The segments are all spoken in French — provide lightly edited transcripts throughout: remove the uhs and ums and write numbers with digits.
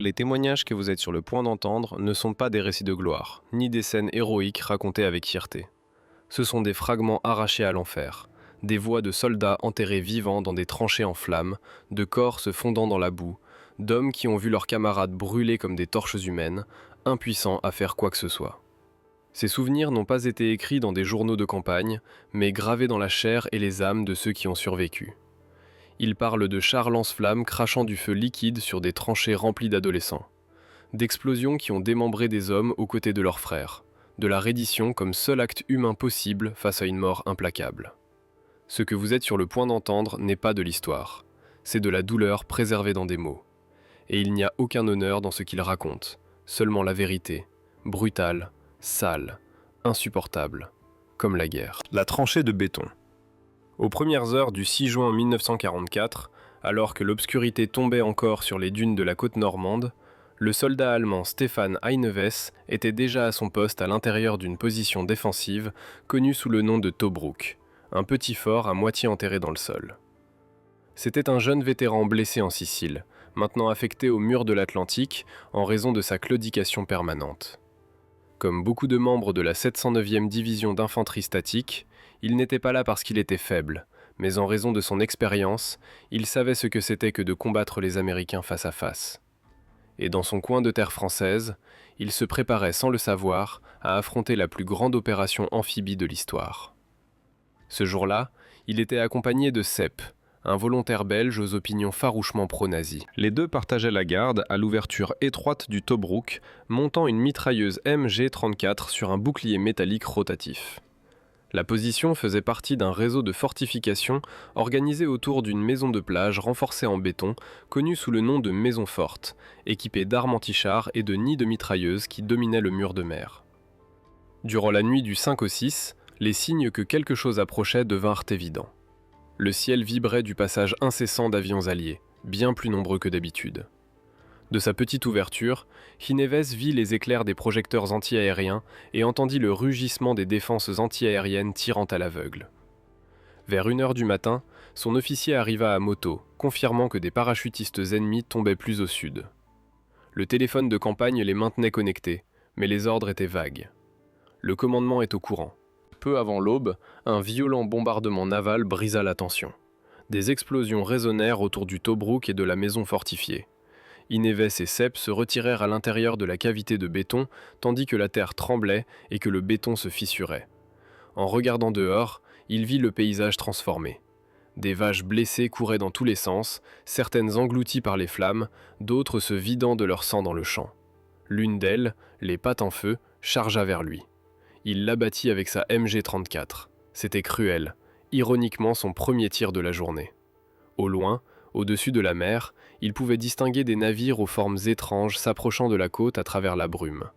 Les témoignages que vous êtes sur le point d'entendre ne sont pas des récits de gloire, ni des scènes héroïques racontées avec fierté. Ce sont des fragments arrachés à l'enfer, des voix de soldats enterrés vivants dans des tranchées en flammes, de corps se fondant dans la boue, d'hommes qui ont vu leurs camarades brûler comme des torches humaines, impuissants à faire quoi que ce soit. Ces souvenirs n'ont pas été écrits dans des journaux de campagne, mais gravés dans la chair et les âmes de ceux qui ont survécu. Ils parlent de chars lance-flammes crachant du feu liquide sur des tranchées remplies d'adolescents, d'explosions qui ont démembré des hommes aux côtés de leurs frères, de la reddition comme seul acte humain possible face à une mort implacable. Ce que vous êtes sur le point d'entendre n'est pas de l'histoire, c'est de la douleur préservée dans des mots. Et il n'y a aucun honneur dans ce qu'ils racontent, seulement la vérité, brutale, sale, insupportable, comme la guerre. La tranchée de béton. Aux premières heures du 6 juin 1944, alors que l'obscurité tombait encore sur les dunes de la côte normande, le soldat allemand Stefan Heineves était déjà à son poste à l'intérieur d'une position défensive connue sous le nom de Tobruk, un petit fort à moitié enterré dans le sol. C'était un jeune vétéran blessé en Sicile, maintenant affecté au mur de l'Atlantique en raison de sa claudication permanente. Comme beaucoup de membres de la 709e division d'infanterie statique, il n'était pas là parce qu'il était faible, mais en raison de son expérience, il savait ce que c'était que de combattre les Américains face à face. Et dans son coin de terre française, il se préparait sans le savoir à affronter la plus grande opération amphibie de l'histoire. Ce jour-là, il était accompagné de Sepp, un volontaire belge aux opinions farouchement pro-nazis. Les deux partageaient la garde à l'ouverture étroite du Tobruk, montant une mitrailleuse MG-34 sur un bouclier métallique rotatif. La position faisait partie d'un réseau de fortifications organisé autour d'une maison de plage renforcée en béton, connue sous le nom de Maison Forte, équipée d'armes anti-chars et de nids de mitrailleuses qui dominaient le mur de mer. Durant la nuit du 5 au 6, les signes que quelque chose approchait devinrent évidents. Le ciel vibrait du passage incessant d'avions alliés, bien plus nombreux que d'habitude. De sa petite ouverture, Heineves vit les éclairs des projecteurs anti-aériens et entendit le rugissement des défenses anti-aériennes tirant à l'aveugle. Vers 1h du matin, son officier arriva à moto, confirmant que des parachutistes ennemis tombaient plus au sud. Le téléphone de campagne les maintenait connectés, mais les ordres étaient vagues. Le commandement est au courant. Peu avant l'aube, un violent bombardement naval brisa la tension. Des explosions résonnèrent autour du Tobruk et de la maison fortifiée. Heineves et Sepp se retirèrent à l'intérieur de la cavité de béton, tandis que la terre tremblait et que le béton se fissurait. En regardant dehors, il vit le paysage transformé. Des vaches blessées couraient dans tous les sens, certaines englouties par les flammes, d'autres se vidant de leur sang dans le champ. L'une d'elles, les pattes en feu, chargea vers lui. Il l'abattit avec sa MG-34. C'était cruel, ironiquement son premier tir de la journée. Au loin, au-dessus de la mer, il pouvait distinguer des navires aux formes étranges s'approchant de la côte à travers la brume.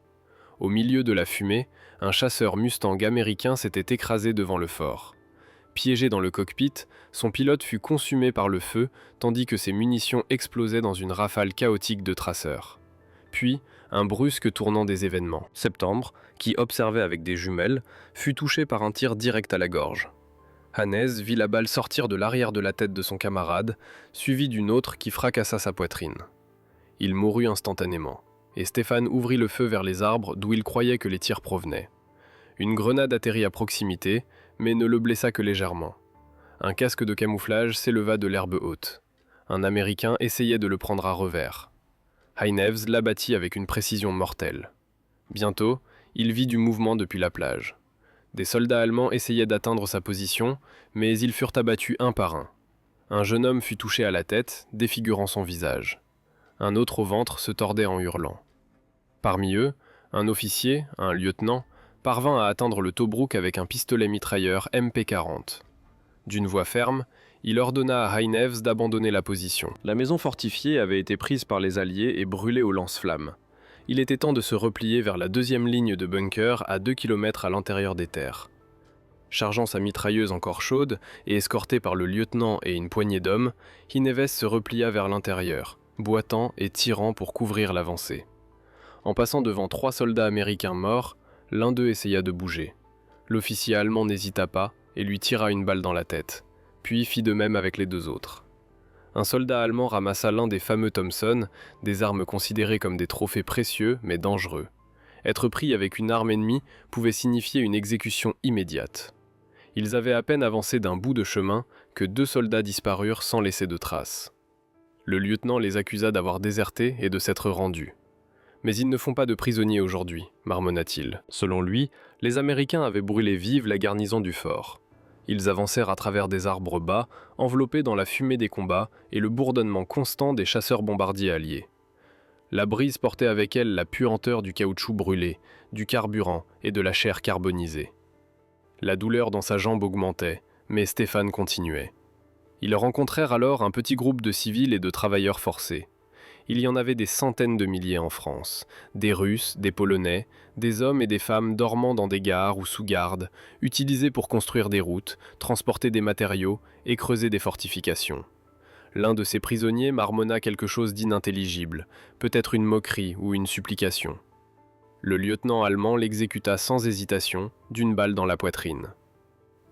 Au milieu de la fumée, un chasseur Mustang américain s'était écrasé devant le fort. Piégé dans le cockpit, son pilote fut consumé par le feu, tandis que ses munitions explosaient dans une rafale chaotique de traceurs. Puis, un brusque tournant des événements. Septembre, qui observait avec des jumelles, fut touché par un tir direct à la gorge. Hannes vit la balle sortir de l'arrière de la tête de son camarade, suivie d'une autre qui fracassa sa poitrine. Il mourut instantanément, et Stéphane ouvrit le feu vers les arbres d'où il croyait que les tirs provenaient. Une grenade atterrit à proximité, mais ne le blessa que légèrement. Un casque de camouflage s'éleva de l'herbe haute. Un Américain essayait de le prendre à revers. Heineves l'abattit avec une précision mortelle. Bientôt, il vit du mouvement depuis la plage. Des soldats allemands essayaient d'atteindre sa position, mais ils furent abattus un par un. Un jeune homme fut touché à la tête, défigurant son visage. Un autre au ventre se tordait en hurlant. Parmi eux, un officier, un lieutenant, parvint à atteindre le Tobruk avec un pistolet mitrailleur MP-40. D'une voix ferme, il ordonna à Heineves d'abandonner la position. La maison fortifiée avait été prise par les Alliés et brûlée au lance-flammes. Il était temps de se replier vers la deuxième ligne de bunkers à 2 km à l'intérieur des terres. Chargeant sa mitrailleuse encore chaude et escorté par le lieutenant et une poignée d'hommes, Heineves se replia vers l'intérieur, boitant et tirant pour couvrir l'avancée. En passant devant 3 soldats américains morts, l'un d'eux essaya de bouger. L'officier allemand n'hésita pas et lui tira une balle dans la tête, puis fit de même avec les 2 autres. Un soldat allemand ramassa l'un des fameux Thompson, des armes considérées comme des trophées précieux mais dangereux. Être pris avec une arme ennemie pouvait signifier une exécution immédiate. Ils avaient à peine avancé d'un bout de chemin que 2 soldats disparurent sans laisser de traces. Le lieutenant les accusa d'avoir déserté et de s'être rendus. « Mais ils ne font pas de prisonniers aujourd'hui », marmonna-t-il. Selon lui, les Américains avaient brûlé vive la garnison du fort. Ils avancèrent à travers des arbres bas, enveloppés dans la fumée des combats et le bourdonnement constant des chasseurs-bombardiers alliés. La brise portait avec elle la puanteur du caoutchouc brûlé, du carburant et de la chair carbonisée. La douleur dans sa jambe augmentait, mais Stéphane continuait. Ils rencontrèrent alors un petit groupe de civils et de travailleurs forcés. Il y en avait des centaines de milliers en France, des Russes, des Polonais, des hommes et des femmes dormant dans des gares ou sous garde, utilisés pour construire des routes, transporter des matériaux et creuser des fortifications. L'un de ces prisonniers marmonna quelque chose d'inintelligible, peut-être une moquerie ou une supplication. Le lieutenant allemand l'exécuta sans hésitation, d'une balle dans la poitrine.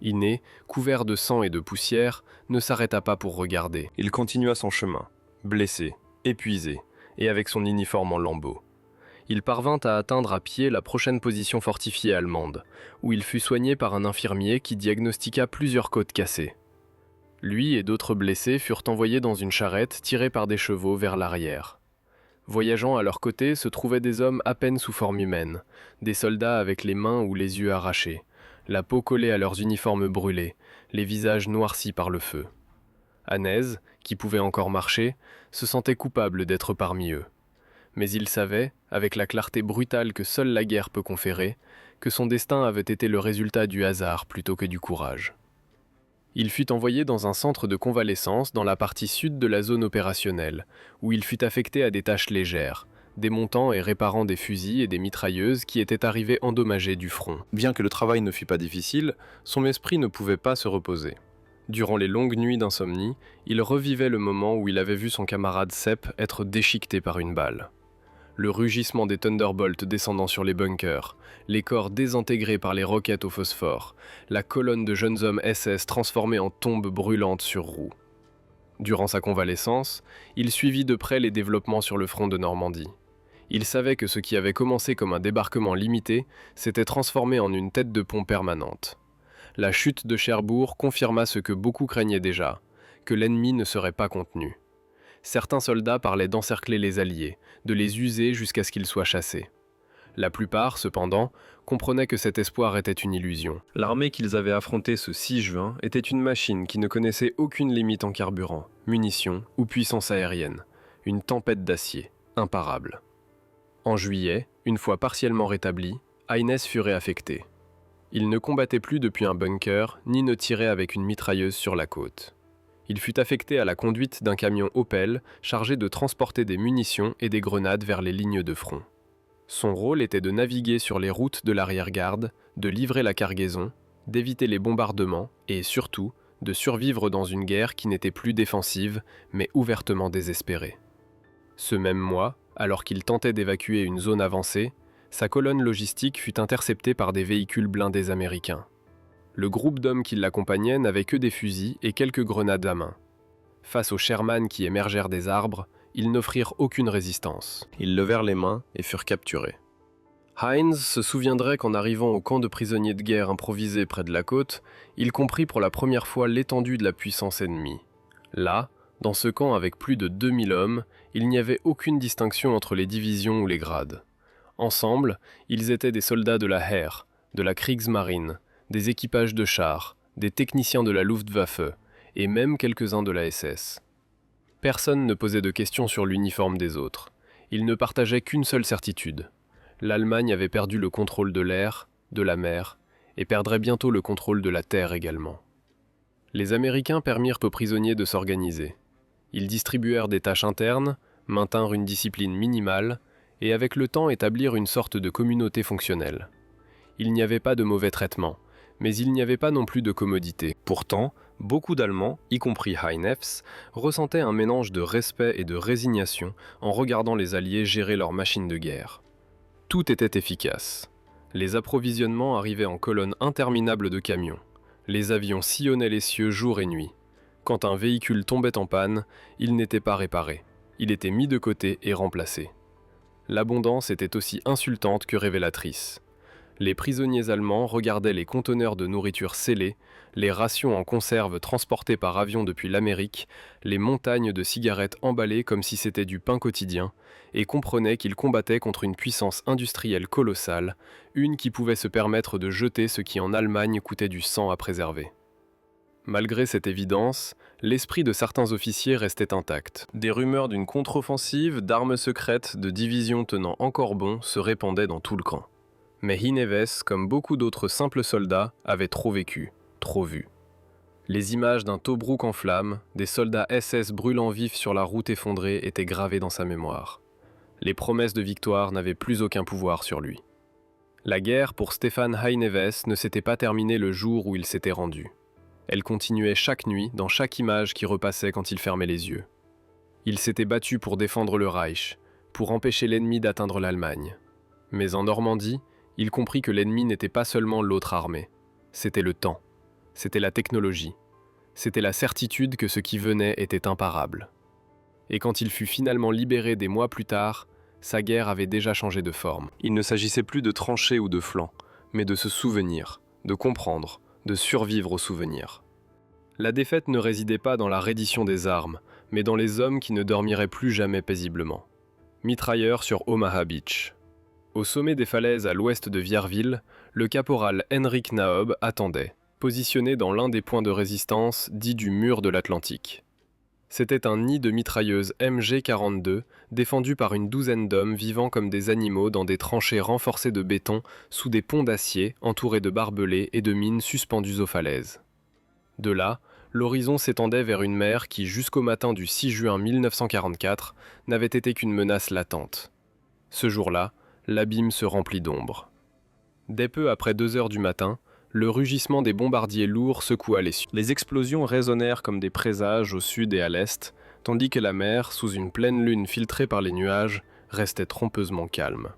Iné, couvert de sang et de poussière, ne s'arrêta pas pour regarder. Il continua son chemin, blessé, épuisé, et avec son uniforme en lambeaux. Il parvint à atteindre à pied la prochaine position fortifiée allemande, où il fut soigné par un infirmier qui diagnostiqua plusieurs côtes cassées. Lui et d'autres blessés furent envoyés dans une charrette tirée par des chevaux vers l'arrière. Voyageant à leur côté se trouvaient des hommes à peine sous forme humaine, des soldats avec les mains ou les yeux arrachés, la peau collée à leurs uniformes brûlés, les visages noircis par le feu. Hanez, qui pouvait encore marcher, se sentait coupable d'être parmi eux. Mais il savait, avec la clarté brutale que seule la guerre peut conférer, que son destin avait été le résultat du hasard plutôt que du courage. Il fut envoyé dans un centre de convalescence dans la partie sud de la zone opérationnelle, où il fut affecté à des tâches légères, démontant et réparant des fusils et des mitrailleuses qui étaient arrivés endommagés du front. Bien que le travail ne fût pas difficile, son esprit ne pouvait pas se reposer. Durant les longues nuits d'insomnie, il revivait le moment où il avait vu son camarade Sepp être déchiqueté par une balle. Le rugissement des Thunderbolts descendant sur les bunkers, les corps désintégrés par les roquettes au phosphore, la colonne de jeunes hommes SS transformés en tombes brûlantes sur roues. Durant sa convalescence, il suivit de près les développements sur le front de Normandie. Il savait que ce qui avait commencé comme un débarquement limité s'était transformé en une tête de pont permanente. La chute de Cherbourg confirma ce que beaucoup craignaient déjà, que l'ennemi ne serait pas contenu. Certains soldats parlaient d'encercler les Alliés, de les user jusqu'à ce qu'ils soient chassés. La plupart, cependant, comprenaient que cet espoir était une illusion. L'armée qu'ils avaient affrontée ce 6 juin était une machine qui ne connaissait aucune limite en carburant, munitions ou puissance aérienne. Une tempête d'acier, imparable. En juillet, une fois partiellement rétabli, Haynès fut réaffecté. Il ne combattait plus depuis un bunker, ni ne tirait avec une mitrailleuse sur la côte. Il fut affecté à la conduite d'un camion Opel chargé de transporter des munitions et des grenades vers les lignes de front. Son rôle était de naviguer sur les routes de l'arrière-garde, de livrer la cargaison, d'éviter les bombardements et, surtout, de survivre dans une guerre qui n'était plus défensive, mais ouvertement désespérée. Ce même mois, alors qu'il tentait d'évacuer une zone avancée, sa colonne logistique fut interceptée par des véhicules blindés américains. Le groupe d'hommes qui l'accompagnaient n'avait que des fusils et quelques grenades à main. Face aux Sherman qui émergèrent des arbres, ils n'offrirent aucune résistance. Ils levèrent les mains et furent capturés. Heinz se souviendrait qu'en arrivant au camp de prisonniers de guerre improvisé près de la côte, il comprit pour la première fois l'étendue de la puissance ennemie. Là, dans ce camp avec plus de 2000 hommes, il n'y avait aucune distinction entre les divisions ou les grades. Ensemble, ils étaient des soldats de la Heer, de la Kriegsmarine, des équipages de chars, des techniciens de la Luftwaffe et même quelques-uns de la SS. Personne ne posait de questions sur l'uniforme des autres. Ils ne partageaient qu'une seule certitude. L'Allemagne avait perdu le contrôle de l'air, de la mer, et perdrait bientôt le contrôle de la terre également. Les Américains permirent aux prisonniers de s'organiser. Ils distribuèrent des tâches internes, maintinrent une discipline minimale, et avec le temps établirent une sorte de communauté fonctionnelle. Il n'y avait pas de mauvais traitement, mais il n'y avait pas non plus de commodité. Pourtant, beaucoup d'Allemands, y compris Heinefs, ressentaient un mélange de respect et de résignation en regardant les Alliés gérer leurs machines de guerre. Tout était efficace. Les approvisionnements arrivaient en colonnes interminables de camions. Les avions sillonnaient les cieux jour et nuit. Quand un véhicule tombait en panne, il n'était pas réparé. Il était mis de côté et remplacé. L'abondance était aussi insultante que révélatrice. Les prisonniers allemands regardaient les conteneurs de nourriture scellés, les rations en conserve transportées par avion depuis l'Amérique, les montagnes de cigarettes emballées comme si c'était du pain quotidien, et comprenaient qu'ils combattaient contre une puissance industrielle colossale, une qui pouvait se permettre de jeter ce qui en Allemagne coûtait du sang à préserver. Malgré cette évidence, l'esprit de certains officiers restait intact. Des rumeurs d'une contre-offensive, d'armes secrètes, de divisions tenant encore bon se répandaient dans tout le camp. Mais Hineves, comme beaucoup d'autres simples soldats, avait trop vécu, trop vu. Les images d'un Tobrouk en flammes, des soldats SS brûlant vifs sur la route effondrée étaient gravées dans sa mémoire. Les promesses de victoire n'avaient plus aucun pouvoir sur lui. La guerre pour Stefan Hineves ne s'était pas terminée le jour où il s'était rendu. Elle continuait chaque nuit dans chaque image qui repassait quand il fermait les yeux. Il s'était battu pour défendre le Reich, pour empêcher l'ennemi d'atteindre l'Allemagne. Mais en Normandie, il comprit que l'ennemi n'était pas seulement l'autre armée. C'était le temps, c'était la technologie, c'était la certitude que ce qui venait était imparable. Et quand il fut finalement libéré des mois plus tard, sa guerre avait déjà changé de forme. Il ne s'agissait plus de tranchées ou de flancs, mais de se souvenir, de comprendre, de survivre aux souvenirs. La défaite ne résidait pas dans la reddition des armes, mais dans les hommes qui ne dormiraient plus jamais paisiblement. Mitrailleurs sur Omaha Beach. Au sommet des falaises à l'ouest de Vierville, le caporal Henrik Naob attendait, positionné dans l'un des points de résistance dits du mur de l'Atlantique. C'était un nid de mitrailleuses MG-42 défendu par une douzaine d'hommes vivant comme des animaux dans des tranchées renforcées de béton sous des ponts d'acier entourés de barbelés et de mines suspendues aux falaises. De là, l'horizon s'étendait vers une mer qui, jusqu'au matin du 6 juin 1944, n'avait été qu'une menace latente. Ce jour-là, l'abîme se remplit d'ombre. Dès peu après 2 heures du matin, le rugissement des bombardiers lourds secoua les cieux. Les explosions résonnèrent comme des présages au sud et à l'est, tandis que la mer, sous une pleine lune filtrée par les nuages, restait trompeusement calme.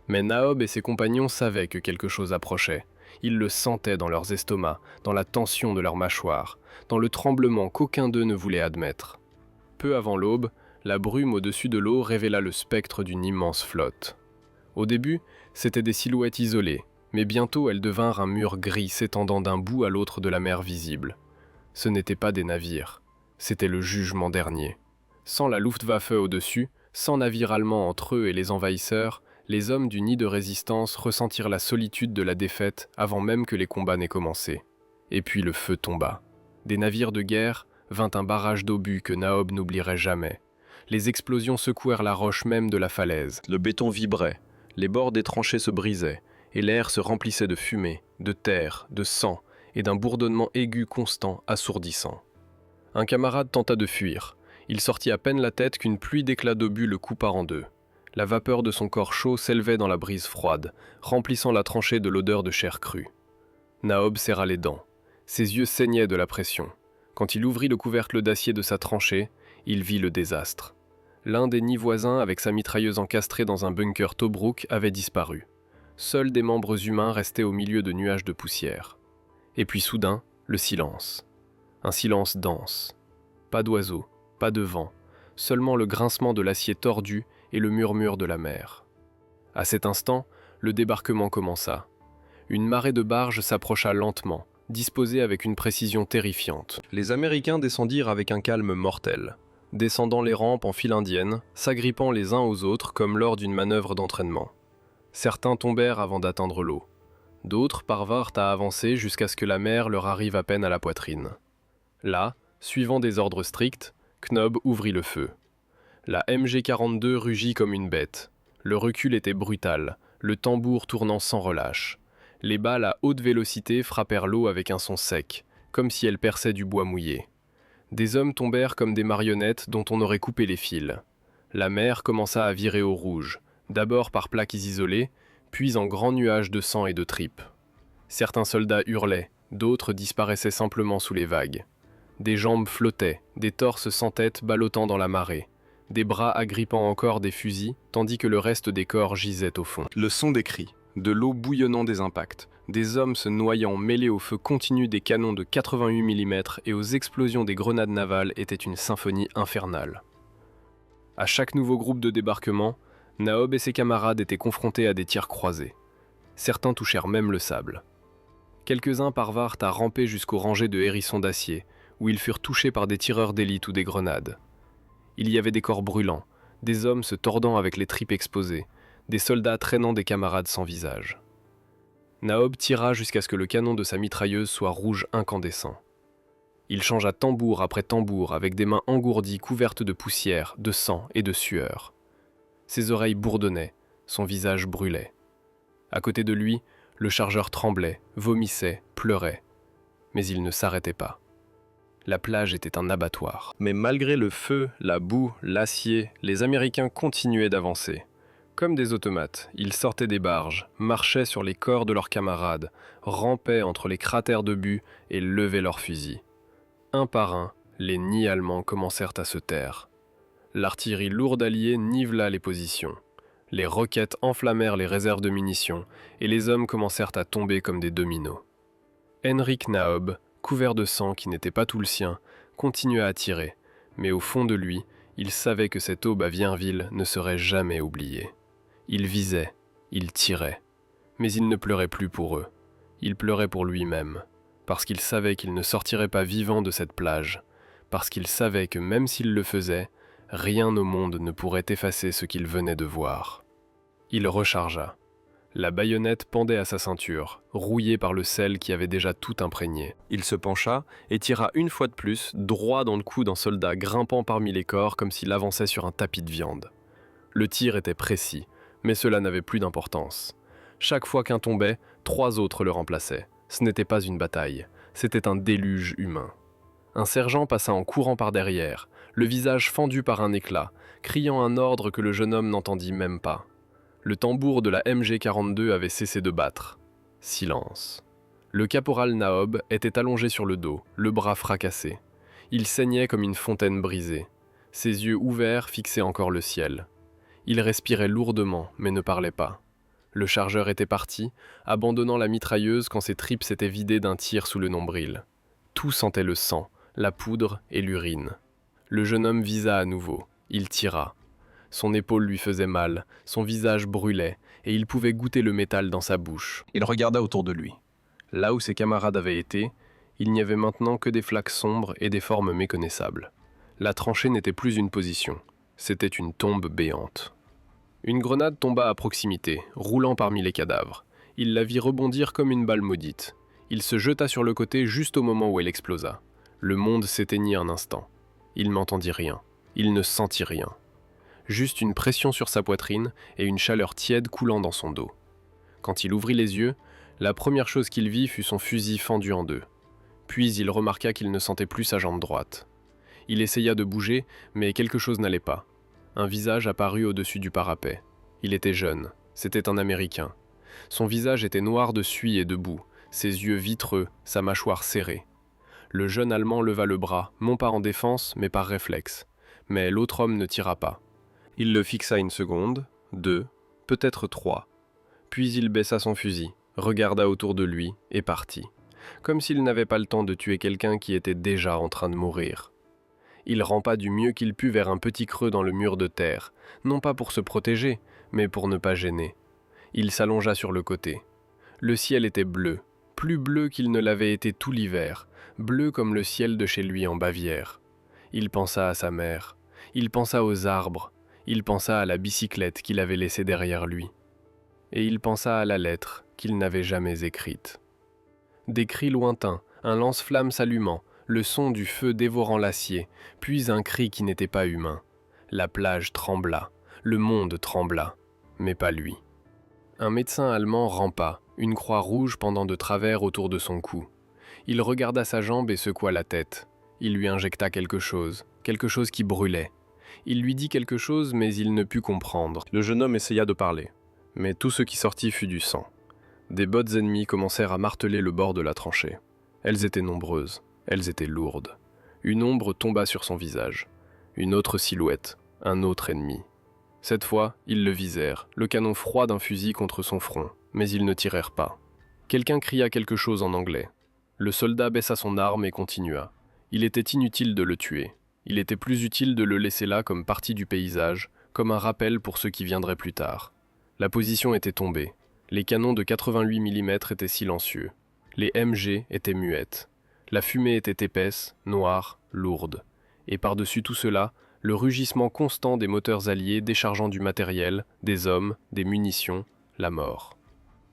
Mais Naob et ses compagnons savaient que quelque chose approchait. Ils le sentaient dans leurs estomacs, dans la tension de leurs mâchoires, dans le tremblement qu'aucun d'eux ne voulait admettre. Peu avant l'aube, la brume au-dessus de l'eau révéla le spectre d'une immense flotte. Au début, c'étaient des silhouettes isolées, mais bientôt elles devinrent un mur gris s'étendant d'un bout à l'autre de la mer visible. Ce n'étaient pas des navires, c'était le jugement dernier. Sans la Luftwaffe au-dessus, sans navires allemands entre eux et les envahisseurs, les hommes du nid de résistance ressentirent la solitude de la défaite avant même que les combats n'aient commencé. Et puis le feu tomba. Des navires de guerre, vint un barrage d'obus que Naob n'oublierait jamais. Les explosions secouèrent la roche même de la falaise. Le béton vibrait, les bords des tranchées se brisaient, et l'air se remplissait de fumée, de terre, de sang, et d'un bourdonnement aigu constant, assourdissant. Un camarade tenta de fuir. Il sortit à peine la tête qu'une pluie d'éclats d'obus le coupa en deux. La vapeur de son corps chaud s'élevait dans la brise froide, remplissant la tranchée de l'odeur de chair crue. Naob serra les dents. Ses yeux saignaient de la pression. Quand il ouvrit le couvercle d'acier de sa tranchée, il vit le désastre. L'un des nids voisins, avec sa mitrailleuse encastrée dans un bunker Tobrouk, avait disparu. Seuls des membres humains restaient au milieu de nuages de poussière. Et puis soudain, le silence. Un silence dense. Pas d'oiseaux, pas de vent, seulement le grincement de l'acier tordu et le murmure de la mer. À cet instant, le débarquement commença. Une marée de barges s'approcha lentement, disposée avec une précision terrifiante. Les Américains descendirent avec un calme mortel, descendant les rampes en file indienne, s'agrippant les uns aux autres comme lors d'une manœuvre d'entraînement. Certains tombèrent avant d'atteindre l'eau. D'autres parvinrent à avancer jusqu'à ce que la mer leur arrive à peine à la poitrine. Là, suivant des ordres stricts, Knob ouvrit le feu. La MG-42 rugit comme une bête. Le recul était brutal, le tambour tournant sans relâche. Les balles à haute vélocité frappèrent l'eau avec un son sec, comme si elles perçaient du bois mouillé. Des hommes tombèrent comme des marionnettes dont on aurait coupé les fils. La mer commença à virer au rouge, d'abord par plaques isolées, puis en grands nuages de sang et de tripes. Certains soldats hurlaient, d'autres disparaissaient simplement sous les vagues. Des jambes flottaient, des torses sans tête ballottant dans la marée, des bras agrippant encore des fusils, tandis que le reste des corps gisait au fond. Le son des cris, de l'eau bouillonnant des impacts, des hommes se noyant mêlés au feu continu des canons de 88 mm et aux explosions des grenades navales était une symphonie infernale. À chaque nouveau groupe de débarquement, Naob et ses camarades étaient confrontés à des tirs croisés. Certains touchèrent même le sable. Quelques-uns parvinrent à ramper jusqu'aux rangées de hérissons d'acier, où ils furent touchés par des tireurs d'élite ou des grenades. Il y avait des corps brûlants, des hommes se tordant avec les tripes exposées, des soldats traînant des camarades sans visage. Naob tira jusqu'à ce que le canon de sa mitrailleuse soit rouge incandescent. Il changea tambour après tambour avec des mains engourdies couvertes de poussière, de sang et de sueur. Ses oreilles bourdonnaient, son visage brûlait. À côté de lui, le chargeur tremblait, vomissait, pleurait. Mais il ne s'arrêtait pas. La plage était un abattoir. Mais malgré le feu, la boue, l'acier, les Américains continuaient d'avancer. Comme des automates, ils sortaient des barges, marchaient sur les corps de leurs camarades, rampaient entre les cratères de but et levaient leurs fusils. Un par un, les nids allemands commencèrent à se taire. L'artillerie lourde alliée nivela les positions. Les roquettes enflammèrent les réserves de munitions et les hommes commencèrent à tomber comme des dominos. Henrik Naob, couvert de sang qui n'était pas tout le sien, continua à tirer, mais au fond de lui, il savait que cette aube à Vienville ne serait jamais oubliée. Il visait, il tirait, mais il ne pleurait plus pour eux. Il pleurait pour lui-même, parce qu'il savait qu'il ne sortirait pas vivant de cette plage, parce qu'il savait que même s'il le faisait, rien au monde ne pourrait effacer ce qu'il venait de voir. Il rechargea. La baïonnette pendait à sa ceinture, rouillée par le sel qui avait déjà tout imprégné. Il se pencha et tira une fois de plus, droit dans le cou d'un soldat grimpant parmi les corps comme s'il avançait sur un tapis de viande. Le tir était précis, mais cela n'avait plus d'importance. Chaque fois qu'un tombait, 3 autres le remplaçaient. Ce n'était pas une bataille, c'était un déluge humain. Un sergent passa en courant par derrière, le visage fendu par un éclat, criant un ordre que le jeune homme n'entendit même pas. Le tambour de la MG42 avait cessé de battre. Silence. Le caporal Naob était allongé sur le dos, le bras fracassé. Il saignait comme une fontaine brisée. Ses yeux ouverts fixaient encore le ciel. Il respirait lourdement, mais ne parlait pas. Le chargeur était parti, abandonnant la mitrailleuse quand ses tripes s'étaient vidées d'un tir sous le nombril. Tout sentait le sang, la poudre et l'urine. Le jeune homme visa à nouveau. Il tira. Son épaule lui faisait mal, son visage brûlait, et il pouvait goûter le métal dans sa bouche. Il regarda autour de lui. Là où ses camarades avaient été, il n'y avait maintenant que des flaques sombres et des formes méconnaissables. La tranchée n'était plus une position, c'était une tombe béante. Une grenade tomba à proximité, roulant parmi les cadavres. Il la vit rebondir comme une balle maudite. Il se jeta sur le côté juste au moment où elle explosa. Le monde s'éteignit un instant. Il n'entendit rien. Il ne sentit rien. Juste une pression sur sa poitrine et une chaleur tiède coulant dans son dos. Quand il ouvrit les yeux, la première chose qu'il vit fut son fusil fendu en deux. Puis il remarqua qu'il ne sentait plus sa jambe droite. Il essaya de bouger, mais quelque chose n'allait pas. Un visage apparut au-dessus du parapet. Il était jeune, c'était un Américain. Son visage était noir de suie et de boue, ses yeux vitreux, sa mâchoire serrée. Le jeune Allemand leva le bras, non pas en défense, mais par réflexe. Mais l'autre homme ne tira pas. Il le fixa 1 seconde, 2, peut-être 3. Puis il baissa son fusil, regarda autour de lui et partit, comme s'il n'avait pas le temps de tuer quelqu'un qui était déjà en train de mourir. Il rampa du mieux qu'il put vers un petit creux dans le mur de terre, non pas pour se protéger, mais pour ne pas gêner. Il s'allongea sur le côté. Le ciel était bleu, plus bleu qu'il ne l'avait été tout l'hiver, bleu comme le ciel de chez lui en Bavière. Il pensa à sa mère, il pensa aux arbres, il pensa à la bicyclette qu'il avait laissée derrière lui. Et il pensa à la lettre qu'il n'avait jamais écrite. Des cris lointains, un lance-flamme s'allumant, le son du feu dévorant l'acier, puis un cri qui n'était pas humain. La plage trembla, le monde trembla, mais pas lui. Un médecin allemand rampa, une croix rouge pendant de travers autour de son cou. Il regarda sa jambe et secoua la tête. Il lui injecta quelque chose qui brûlait. Il lui dit quelque chose, mais il ne put comprendre. Le jeune homme essaya de parler, mais tout ce qui sortit fut du sang. Des bottes ennemies commencèrent à marteler le bord de la tranchée. Elles étaient nombreuses, elles étaient lourdes. Une ombre tomba sur son visage. Une autre silhouette, un autre ennemi. Cette fois, ils le visèrent, le canon froid d'un fusil contre son front, mais ils ne tirèrent pas. Quelqu'un cria quelque chose en anglais. Le soldat baissa son arme et continua. Il était inutile de le tuer. Il était plus utile de le laisser là comme partie du paysage, comme un rappel pour ceux qui viendraient plus tard. La position était tombée. Les canons de 88 mm étaient silencieux. Les MG étaient muettes. La fumée était épaisse, noire, lourde. Et par-dessus tout cela, le rugissement constant des moteurs alliés déchargeant du matériel, des hommes, des munitions, la mort.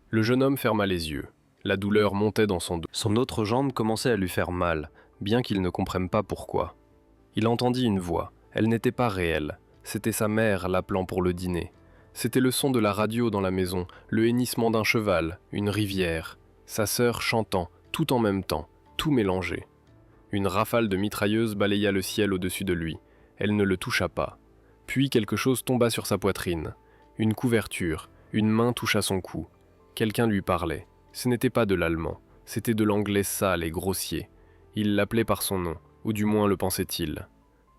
Le jeune homme ferma les yeux. La douleur montait dans son dos. Son autre jambe commençait à lui faire mal, bien qu'il ne comprenne pas pourquoi. Il entendit une voix. Elle n'était pas réelle. C'était sa mère l'appelant pour le dîner. C'était le son de la radio dans la maison, le hennissement d'un cheval, une rivière. Sa sœur chantant, tout en même temps, tout mélangé. Une rafale de mitrailleuses balaya le ciel au-dessus de lui. Elle ne le toucha pas. Puis quelque chose tomba sur sa poitrine. Une couverture, une main toucha son cou. Quelqu'un lui parlait. Ce n'était pas de l'allemand, c'était de l'anglais sale et grossier. Il l'appelait par son nom, ou du moins le pensait-il.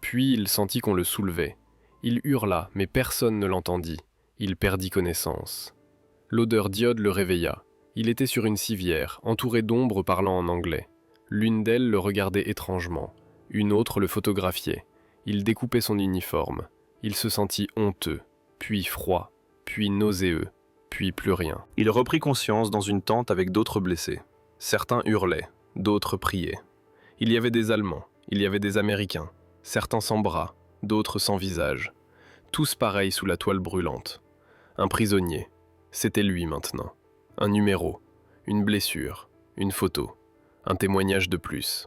Puis il sentit qu'on le soulevait. Il hurla, mais personne ne l'entendit. Il perdit connaissance. L'odeur d'iode le réveilla. Il était sur une civière, entouré d'ombres parlant en anglais. L'une d'elles le regardait étrangement. Une autre le photographiait. Il découpait son uniforme. Il se sentit honteux, puis froid, puis nauséeux, puis plus rien. Il reprit conscience dans une tente avec d'autres blessés. Certains hurlaient, d'autres priaient. Il y avait des Allemands, il y avait des Américains, certains sans bras, d'autres sans visage. Tous pareils sous la toile brûlante. Un prisonnier, c'était lui maintenant. Un numéro, une blessure, une photo, un témoignage de plus.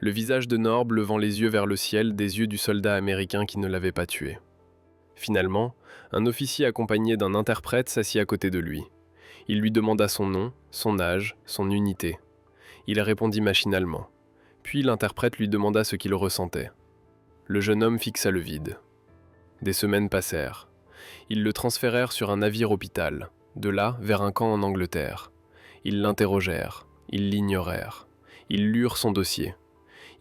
Le visage de Norb levant les yeux vers le ciel des yeux du soldat américain qui ne l'avait pas tué. Finalement, un officier accompagné d'un interprète s'assit à côté de lui. Il lui demanda son nom, son âge, son unité. Il répondit machinalement. Puis l'interprète lui demanda ce qu'il ressentait. Le jeune homme fixa le vide. Des semaines passèrent. Ils le transférèrent sur un navire-hôpital, de là vers un camp en Angleterre. Ils l'interrogèrent, ils l'ignorèrent. Ils lurent son dossier.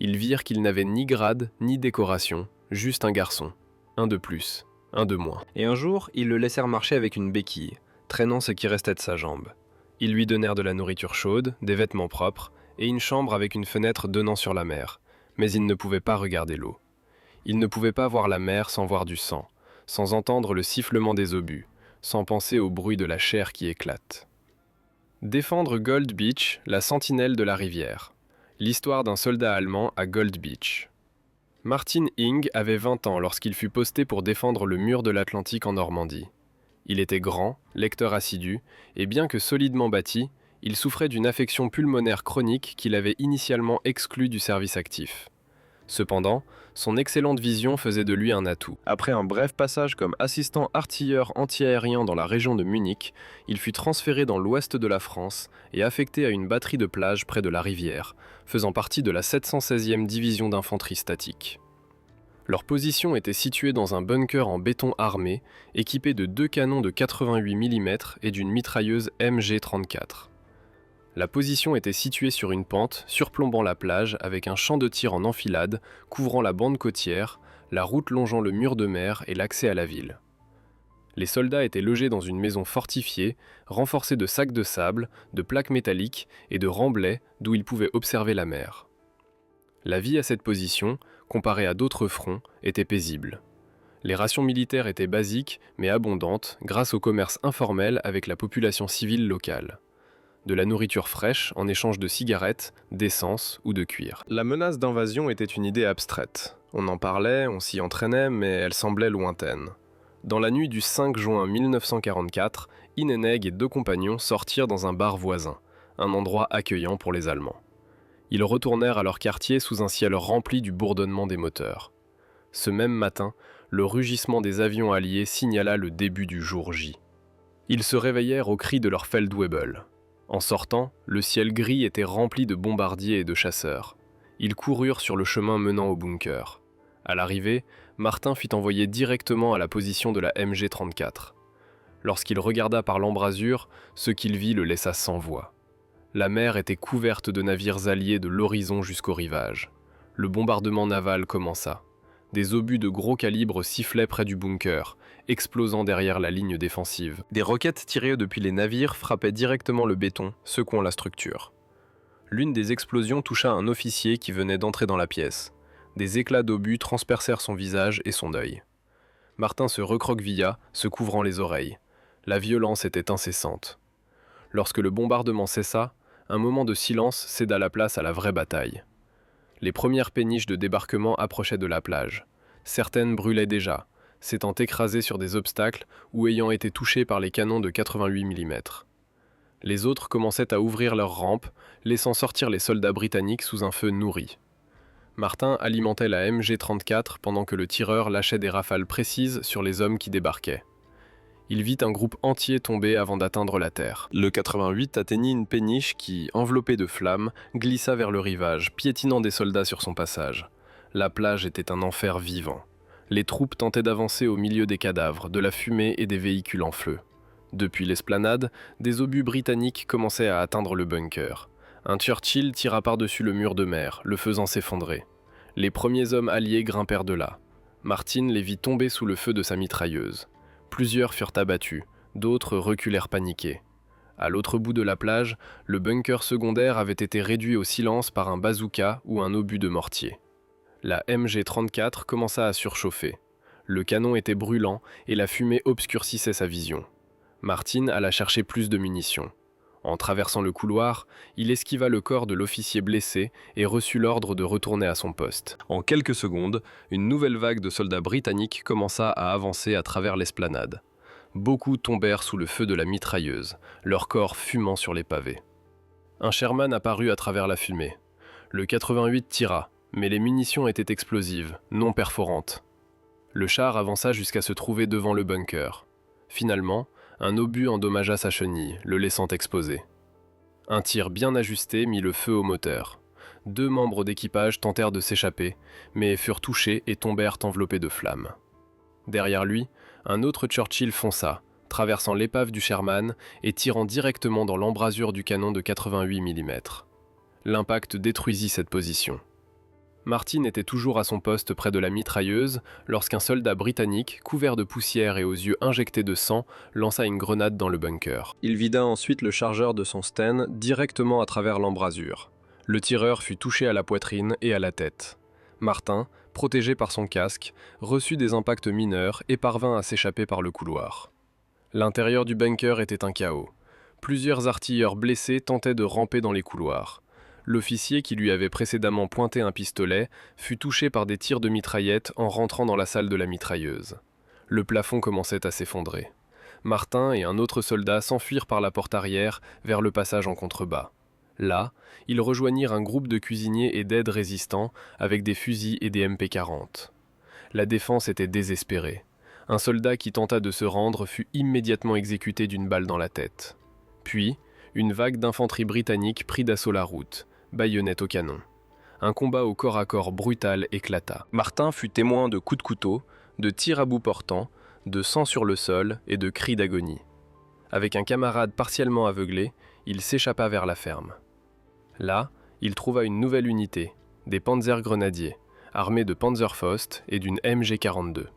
Ils virent qu'il n'avait ni grade, ni décoration, juste un garçon. Un de plus, un de moins. Et un jour, ils le laissèrent marcher avec une béquille, traînant ce qui restait de sa jambe. Ils lui donnèrent de la nourriture chaude, des vêtements propres, et une chambre avec une fenêtre donnant sur la mer. Mais il ne pouvait pas regarder l'eau. Il ne pouvait pas voir la mer sans voir du sang, sans entendre le sifflement des obus, sans penser au bruit de la chair qui éclate. Défendre Gold Beach, la sentinelle de la rivière. L'histoire d'un soldat allemand à Gold Beach. Martin Ing avait 20 ans lorsqu'il fut posté pour défendre le mur de l'Atlantique en Normandie. Il était grand, lecteur assidu, et bien que solidement bâti, il souffrait d'une affection pulmonaire chronique qui l'avait initialement exclu du service actif. Cependant, son excellente vision faisait de lui un atout. Après un bref passage comme assistant artilleur antiaérien dans la région de Munich, il fut transféré dans l'ouest de la France et affecté à une batterie de plage près de la rivière, faisant partie de la 716e division d'infanterie statique. Leur position était située dans un bunker en béton armé, équipé de 2 canons de 88 mm et d'une mitrailleuse MG-34. La position était située sur une pente, surplombant la plage, avec un champ de tir en enfilade, couvrant la bande côtière, la route longeant le mur de mer et l'accès à la ville. Les soldats étaient logés dans une maison fortifiée, renforcée de sacs de sable, de plaques métalliques et de remblais d'où ils pouvaient observer la mer. La vie à cette position, comparée à d'autres fronts, était paisible. Les rations militaires étaient basiques mais abondantes grâce au commerce informel avec la population civile locale. De la nourriture fraîche en échange de cigarettes, d'essence ou de cuir. La menace d'invasion était une idée abstraite. On en parlait, on s'y entraînait, mais elle semblait lointaine. Dans la nuit du 5 juin 1944, Innenegg et 2 compagnons sortirent dans un bar voisin, un endroit accueillant pour les Allemands. Ils retournèrent à leur quartier sous un ciel rempli du bourdonnement des moteurs. Ce même matin, le rugissement des avions alliés signala le début du jour J. Ils se réveillèrent au cri de leur Feldwebel. En sortant, le ciel gris était rempli de bombardiers et de chasseurs. Ils coururent sur le chemin menant au bunker. À l'arrivée, Martin fut envoyé directement à la position de la MG-34. Lorsqu'il regarda par l'embrasure, ce qu'il vit le laissa sans voix. La mer était couverte de navires alliés de l'horizon jusqu'au rivage. Le bombardement naval commença. Des obus de gros calibre sifflaient près du bunker, explosant derrière la ligne défensive. Des roquettes tirées depuis les navires frappaient directement le béton, secouant la structure. L'une des explosions toucha un officier qui venait d'entrer dans la pièce. Des éclats d'obus transpercèrent son visage et son œil. Martin se recroquevilla, se couvrant les oreilles. La violence était incessante. Lorsque le bombardement cessa, un moment de silence céda la place à la vraie bataille. Les premières péniches de débarquement approchaient de la plage. Certaines brûlaient déjà, s'étant écrasées sur des obstacles ou ayant été touchées par les canons de 88 mm. Les autres commençaient à ouvrir leurs rampes, laissant sortir les soldats britanniques sous un feu nourri. Martin alimentait la MG-34 pendant que le tireur lâchait des rafales précises sur les hommes qui débarquaient. Il vit un groupe entier tomber avant d'atteindre la terre. Le 88 atteignit une péniche qui, enveloppée de flammes, glissa vers le rivage, piétinant des soldats sur son passage. La plage était un enfer vivant. Les troupes tentaient d'avancer au milieu des cadavres, de la fumée et des véhicules en feu. Depuis l'esplanade, des obus britanniques commençaient à atteindre le bunker. Un Churchill tira par-dessus le mur de mer, le faisant s'effondrer. Les premiers hommes alliés grimpèrent de là. Martin les vit tomber sous le feu de sa mitrailleuse. Plusieurs furent abattus, d'autres reculèrent paniqués. À l'autre bout de la plage, le bunker secondaire avait été réduit au silence par un bazooka ou un obus de mortier. La MG-34 commença à surchauffer. Le canon était brûlant et la fumée obscurcissait sa vision. Martin alla chercher plus de munitions. En traversant le couloir, il esquiva le corps de l'officier blessé et reçut l'ordre de retourner à son poste. En quelques secondes, une nouvelle vague de soldats britanniques commença à avancer à travers l'esplanade. Beaucoup tombèrent sous le feu de la mitrailleuse, leur corps fumant sur les pavés. Un Sherman apparut à travers la fumée. Le 88 tira, mais les munitions étaient explosives, non perforantes. Le char avança jusqu'à se trouver devant le bunker. Finalement, un obus endommagea sa chenille, le laissant exposé. Un tir bien ajusté mit le feu au moteur. 2 membres d'équipage tentèrent de s'échapper, mais furent touchés et tombèrent enveloppés de flammes. Derrière lui, un autre Churchill fonça, traversant l'épave du Sherman et tirant directement dans l'embrasure du canon de 88 mm. L'impact détruisit cette position. Martin était toujours à son poste près de la mitrailleuse lorsqu'un soldat britannique, couvert de poussière et aux yeux injectés de sang, lança une grenade dans le bunker. Il vida ensuite le chargeur de son Sten directement à travers l'embrasure. Le tireur fut touché à la poitrine et à la tête. Martin, protégé par son casque, reçut des impacts mineurs et parvint à s'échapper par le couloir. L'intérieur du bunker était un chaos. Plusieurs artilleurs blessés tentaient de ramper dans les couloirs. L'officier qui lui avait précédemment pointé un pistolet fut touché par des tirs de mitraillette en rentrant dans la salle de la mitrailleuse. Le plafond commençait à s'effondrer. Martin et un autre soldat s'enfuirent par la porte arrière vers le passage en contrebas. Là, ils rejoignirent un groupe de cuisiniers et d'aides résistants avec des fusils et des MP40. La défense était désespérée. Un soldat qui tenta de se rendre fut immédiatement exécuté d'une balle dans la tête. Puis, une vague d'infanterie britannique prit d'assaut la route, baïonnette au canon. Un combat au corps à corps brutal éclata. Martin fut témoin de coups de couteau, de tirs à bout portant, de sang sur le sol et de cris d'agonie. Avec un camarade partiellement aveuglé, il s'échappa vers la ferme. Là, il trouva une nouvelle unité, des Panzergrenadiers, armés de Panzerfaust et d'une MG42.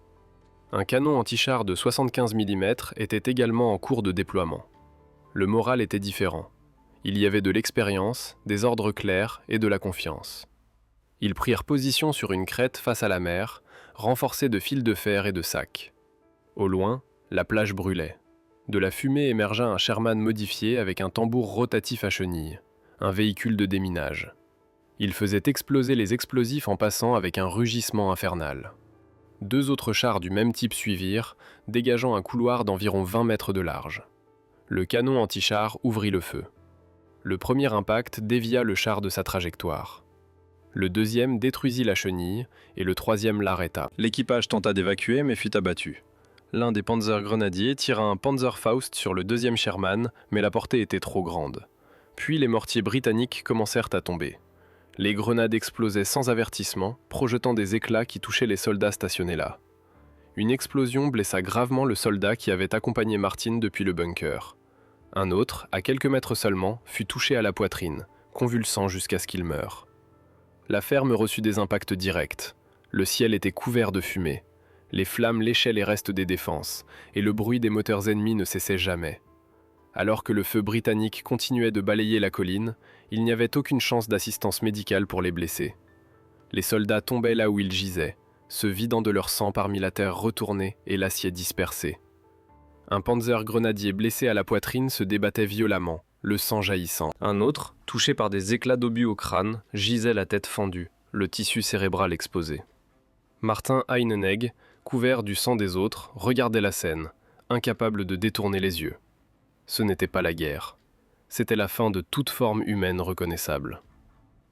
Un canon anti-char de 75 mm était également en cours de déploiement. Le moral était différent. Il y avait de l'expérience, des ordres clairs et de la confiance. Ils prirent position sur une crête face à la mer, renforcés de fils de fer et de sacs. Au loin, la plage brûlait. De la fumée émergea un Sherman modifié avec un tambour rotatif à chenilles, un véhicule de déminage. Il faisait exploser les explosifs en passant avec un rugissement infernal. 2 autres chars du même type suivirent, dégageant un couloir d'environ 20 mètres de large. Le canon anti-char ouvrit le feu. Le premier impact dévia le char de sa trajectoire. Le deuxième détruisit la chenille et le troisième l'arrêta. L'équipage tenta d'évacuer mais fut abattu. L'un des Panzergrenadiers tira un Panzerfaust sur le deuxième Sherman, mais la portée était trop grande. Puis les mortiers britanniques commencèrent à tomber. Les grenades explosaient sans avertissement, projetant des éclats qui touchaient les soldats stationnés là. Une explosion blessa gravement le soldat qui avait accompagné Martin depuis le bunker. Un autre, à quelques mètres seulement, fut touché à la poitrine, convulsant jusqu'à ce qu'il meure. La ferme reçut des impacts directs. Le ciel était couvert de fumée. Les flammes léchaient les restes des défenses, et le bruit des moteurs ennemis ne cessait jamais. Alors que le feu britannique continuait de balayer la colline, il n'y avait aucune chance d'assistance médicale pour les blessés. Les soldats tombaient là où ils gisaient, se vidant de leur sang parmi la terre retournée et l'acier dispersé. Un panzer grenadier blessé à la poitrine se débattait violemment, le sang jaillissant. Un autre, touché par des éclats d'obus au crâne, gisait la tête fendue, le tissu cérébral exposé. Martin Heineneig, couvert du sang des autres, regardait la scène, incapable de détourner les yeux. Ce n'était pas la guerre. C'était la fin de toute forme humaine reconnaissable.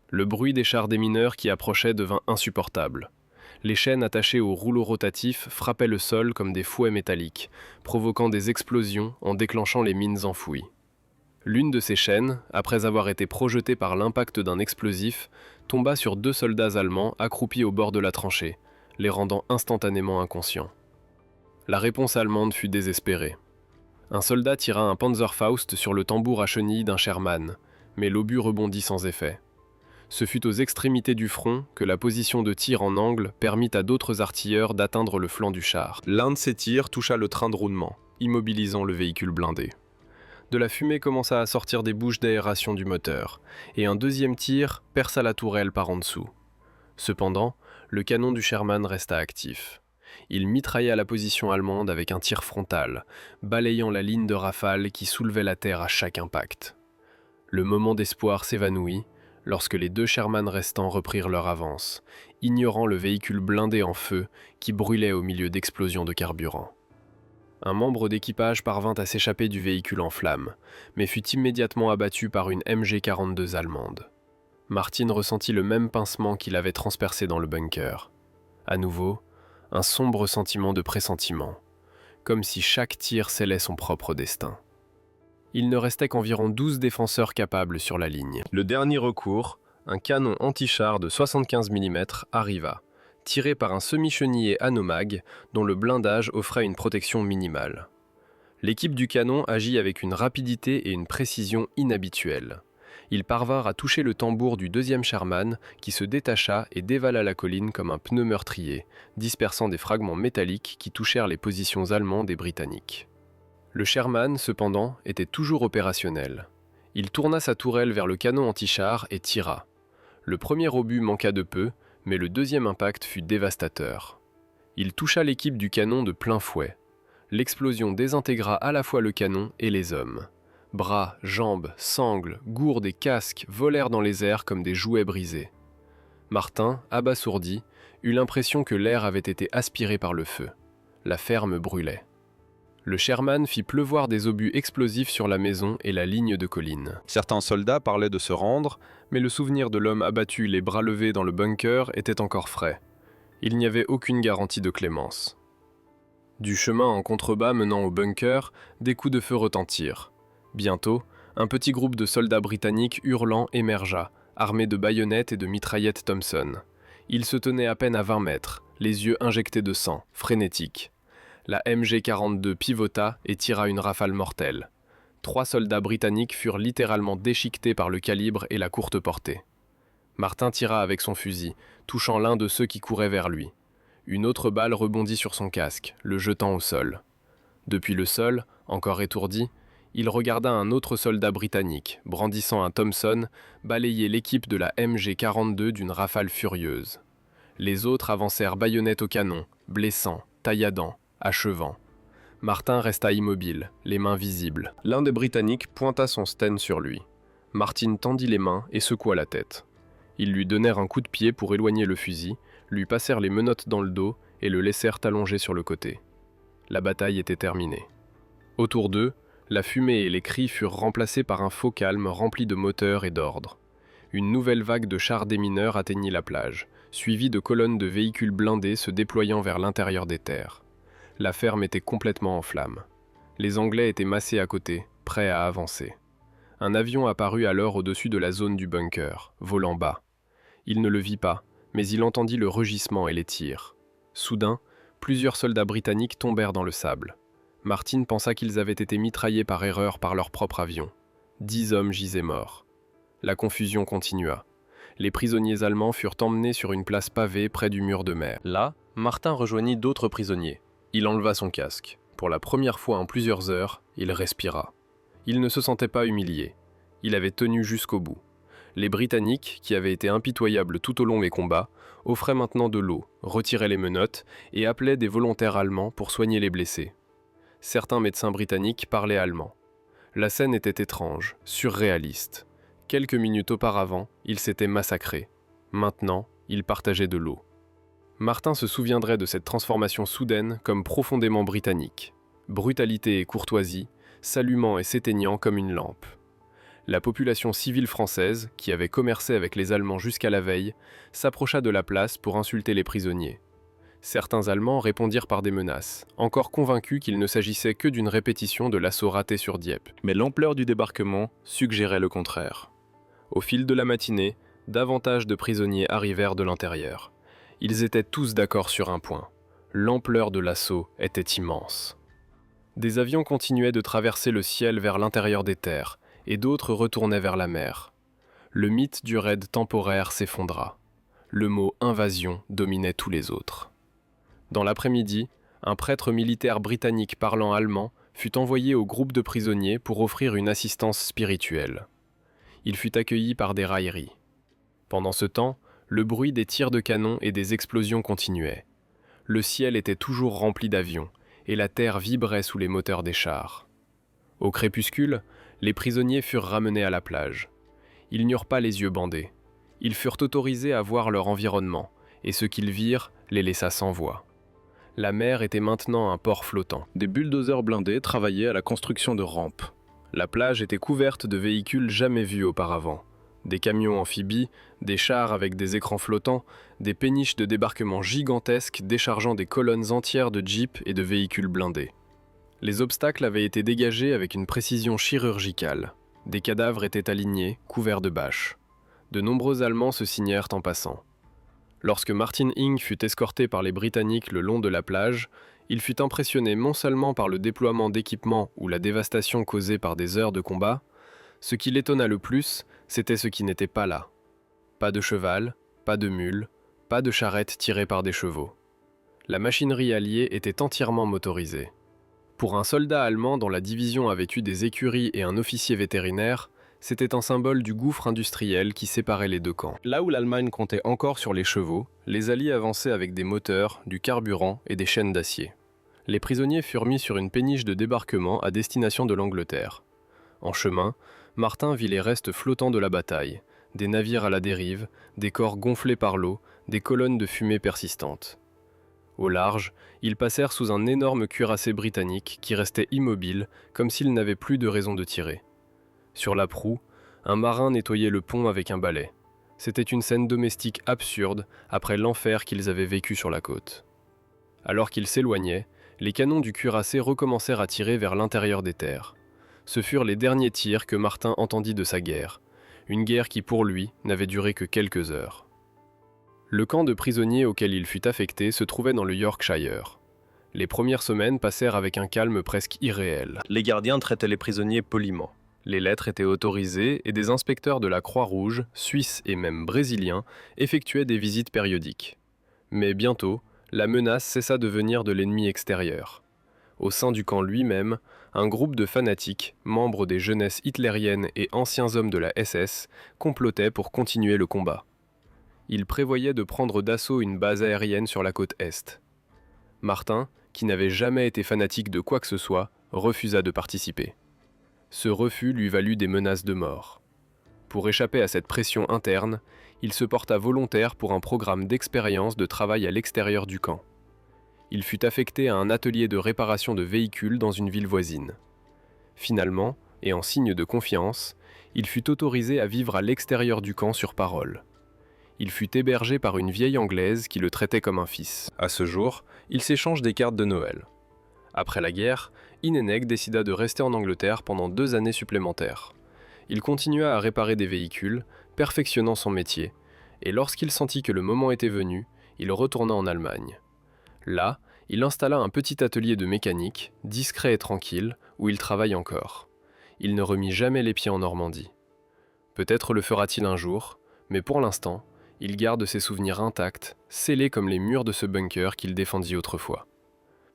Le bruit des chars des mineurs qui approchaient devint insupportable. Les chaînes attachées aux rouleaux rotatifs frappaient le sol comme des fouets métalliques, provoquant des explosions en déclenchant les mines enfouies. L'une de ces chaînes, après avoir été projetée par l'impact d'un explosif, tomba sur 2 soldats allemands accroupis au bord de la tranchée, les rendant instantanément inconscients. La réponse allemande fut désespérée. Un soldat tira un Panzerfaust sur le tambour à chenilles d'un Sherman, mais l'obus rebondit sans effet. Ce fut aux extrémités du front que la position de tir en angle permit à d'autres artilleurs d'atteindre le flanc du char. L'un de ces tirs toucha le train de roulement, immobilisant le véhicule blindé. De la fumée commença à sortir des bouches d'aération du moteur, et un deuxième tir perça la tourelle par en dessous. Cependant, le canon du Sherman resta actif. Il mitrailla la position allemande avec un tir frontal, balayant la ligne de rafale qui soulevait la terre à chaque impact. Le moment d'espoir s'évanouit lorsque les 2 Sherman restants reprirent leur avance, ignorant le véhicule blindé en feu qui brûlait au milieu d'explosions de carburant. Un membre d'équipage parvint à s'échapper du véhicule en flammes, mais fut immédiatement abattu par une MG-42 allemande. Martin ressentit le même pincement qui l'avait transpercé dans le bunker. À nouveau, un sombre sentiment de pressentiment, comme si chaque tir scellait son propre destin. Il ne restait qu'environ 12 défenseurs capables sur la ligne. Le dernier recours, un canon anti-char de 75 mm, arriva, tiré par un semi-chenillé Hanomag dont le blindage offrait une protection minimale. L'équipe du canon agit avec une rapidité et une précision inhabituelles. Ils parvinrent à toucher le tambour du 2e Sherman qui se détacha et dévala la colline comme un pneu meurtrier, dispersant des fragments métalliques qui touchèrent les positions allemandes et britanniques. Le Sherman, cependant, était toujours opérationnel. Il tourna sa tourelle vers le canon anti-char et tira. Le premier obus manqua de peu, mais le deuxième impact fut dévastateur. Il toucha l'équipe du canon de plein fouet. L'explosion désintégra à la fois le canon et les hommes. Bras, jambes, sangles, gourdes et casques volèrent dans les airs comme des jouets brisés. Martin, abasourdi, eut l'impression que l'air avait été aspiré par le feu. La ferme brûlait. Le Sherman fit pleuvoir des obus explosifs sur la maison et la ligne de colline. Certains soldats parlaient de se rendre, mais le souvenir de l'homme abattu les bras levés dans le bunker était encore frais. Il n'y avait aucune garantie de clémence. Du chemin en contrebas menant au bunker, des coups de feu retentirent. Bientôt, un petit groupe de soldats britanniques hurlants émergea, armés de baïonnettes et de mitraillettes Thompson. Ils se tenaient à peine à 20 mètres, les yeux injectés de sang, frénétiques. La MG-42 pivota et tira une rafale mortelle. 3 soldats britanniques furent littéralement déchiquetés par le calibre et la courte portée. Martin tira avec son fusil, touchant l'un de ceux qui couraient vers lui. Une autre balle rebondit sur son casque, le jetant au sol. Depuis le sol, encore étourdi, il regarda un autre soldat britannique, brandissant un Thompson, balayer l'équipe de la MG-42 d'une rafale furieuse. Les autres avancèrent baïonnettes au canon, blessant, tailladant, achevant. Martin resta immobile, les mains visibles. L'un des Britanniques pointa son Sten sur lui. Martin tendit les mains et secoua la tête. Ils lui donnèrent un coup de pied pour éloigner le fusil, lui passèrent les menottes dans le dos et le laissèrent allongé sur le côté. La bataille était terminée. Autour d'eux, la fumée et les cris furent remplacés par un faux calme rempli de moteurs et d'ordres. Une nouvelle vague de chars démineurs atteignit la plage, suivie de colonnes de véhicules blindés se déployant vers l'intérieur des terres. La ferme était complètement en flammes. Les Anglais étaient massés à côté, prêts à avancer. Un avion apparut alors au-dessus de la zone du bunker, volant bas. Il ne le vit pas, mais il entendit le rugissement et les tirs. Soudain, plusieurs soldats britanniques tombèrent dans le sable. Martin pensa qu'ils avaient été mitraillés par erreur par leur propre avion. 10 hommes gisaient morts. La confusion continua. Les prisonniers allemands furent emmenés sur une place pavée près du mur de mer. Là, Martin rejoignit d'autres prisonniers. Il enleva son casque. Pour la première fois en plusieurs heures, il respira. Il ne se sentait pas humilié. Il avait tenu jusqu'au bout. Les Britanniques, qui avaient été impitoyables tout au long des combats, offraient maintenant de l'eau, retiraient les menottes et appelaient des volontaires allemands pour soigner les blessés. Certains médecins britanniques parlaient allemand. La scène était étrange, surréaliste. Quelques minutes auparavant, ils s'étaient massacrés. Maintenant, ils partageaient de l'eau. Martin se souviendrait de cette transformation soudaine comme profondément britannique. Brutalité et courtoisie, s'allumant et s'éteignant comme une lampe. La population civile française, qui avait commercé avec les Allemands jusqu'à la veille, s'approcha de la place pour insulter les prisonniers. Certains Allemands répondirent par des menaces, encore convaincus qu'il ne s'agissait que d'une répétition de l'assaut raté sur Dieppe. Mais l'ampleur du débarquement suggérait le contraire. Au fil de la matinée, davantage de prisonniers arrivèrent de l'intérieur. Ils étaient tous d'accord sur un point. L'ampleur de l'assaut était immense. Des avions continuaient de traverser le ciel vers l'intérieur des terres, et d'autres retournaient vers la mer. Le mythe du raid temporaire s'effondra. Le mot « invasion » dominait tous les autres. Dans l'après-midi, un prêtre militaire britannique parlant allemand fut envoyé au groupe de prisonniers pour offrir une assistance spirituelle. Il fut accueilli par des railleries. Pendant ce temps, le bruit des tirs de canon et des explosions continuait. Le ciel était toujours rempli d'avions, et la terre vibrait sous les moteurs des chars. Au crépuscule, les prisonniers furent ramenés à la plage. Ils n'eurent pas les yeux bandés. Ils furent autorisés à voir leur environnement, et ce qu'ils virent les laissa sans voix. La mer était maintenant un port flottant. Des bulldozers blindés travaillaient à la construction de rampes. La plage était couverte de véhicules jamais vus auparavant. Des camions amphibies, des chars avec des écrans flottants, des péniches de débarquement gigantesques déchargeant des colonnes entières de jeeps et de véhicules blindés. Les obstacles avaient été dégagés avec une précision chirurgicale. Des cadavres étaient alignés, couverts de bâches. De nombreux Allemands se signèrent en passant. Lorsque Martin Ing fut escorté par les Britanniques le long de la plage, il fut impressionné non seulement par le déploiement d'équipements ou la dévastation causée par des heures de combat. Ce qui l'étonna le plus, c'était ce qui n'était pas là. Pas de cheval, pas de mule, pas de charrette tirée par des chevaux. La machinerie alliée était entièrement motorisée. Pour un soldat allemand dont la division avait eu des écuries et un officier vétérinaire, c'était un symbole du gouffre industriel qui séparait les deux camps. Là où l'Allemagne comptait encore sur les chevaux, les Alliés avançaient avec des moteurs, du carburant et des chaînes d'acier. Les prisonniers furent mis sur une péniche de débarquement à destination de l'Angleterre. En chemin, Martin vit les restes flottants de la bataille, des navires à la dérive, des corps gonflés par l'eau, des colonnes de fumée persistantes. Au large, ils passèrent sous un énorme cuirassé britannique qui restait immobile, comme s'il n'avait plus de raison de tirer. Sur la proue, un marin nettoyait le pont avec un balai. C'était une scène domestique absurde après l'enfer qu'ils avaient vécu sur la côte. Alors qu'ils s'éloignaient, les canons du cuirassé recommencèrent à tirer vers l'intérieur des terres. Ce furent les derniers tirs que Martin entendit de sa guerre, une guerre qui pour lui n'avait duré que quelques heures. Le camp de prisonniers auquel il fut affecté se trouvait dans le Yorkshire. Les premières semaines passèrent avec un calme presque irréel. Les gardiens traitaient les prisonniers poliment. Les lettres étaient autorisées et des inspecteurs de la Croix-Rouge, suisses et même brésiliens, effectuaient des visites périodiques. Mais bientôt, la menace cessa de venir de l'ennemi extérieur. Au sein du camp lui-même, un groupe de fanatiques, membres des jeunesses hitlériennes et anciens hommes de la SS, complotaient pour continuer le combat. Ils prévoyaient de prendre d'assaut une base aérienne sur la côte Est. Martin, qui n'avait jamais été fanatique de quoi que ce soit, refusa de participer. Ce refus lui valut des menaces de mort. Pour échapper à cette pression interne, il se porta volontaire pour un programme d'expérience de travail à l'extérieur du camp. Il fut affecté à un atelier de réparation de véhicules dans une ville voisine. Finalement, et en signe de confiance, il fut autorisé à vivre à l'extérieur du camp sur parole. Il fut hébergé par une vieille Anglaise qui le traitait comme un fils. À ce jour, ils s'échangent des cartes de Noël. Après la guerre, Innenegg décida de rester en Angleterre pendant 2 années supplémentaires. Il continua à réparer des véhicules, perfectionnant son métier, et lorsqu'il sentit que le moment était venu, il retourna en Allemagne. Là, il installa un petit atelier de mécanique, discret et tranquille, où il travaille encore. Il ne remit jamais les pieds en Normandie. Peut-être le fera-t-il un jour, Mais pour l'instant, il garde ses souvenirs intacts, scellés comme les murs de ce bunker qu'il défendit autrefois.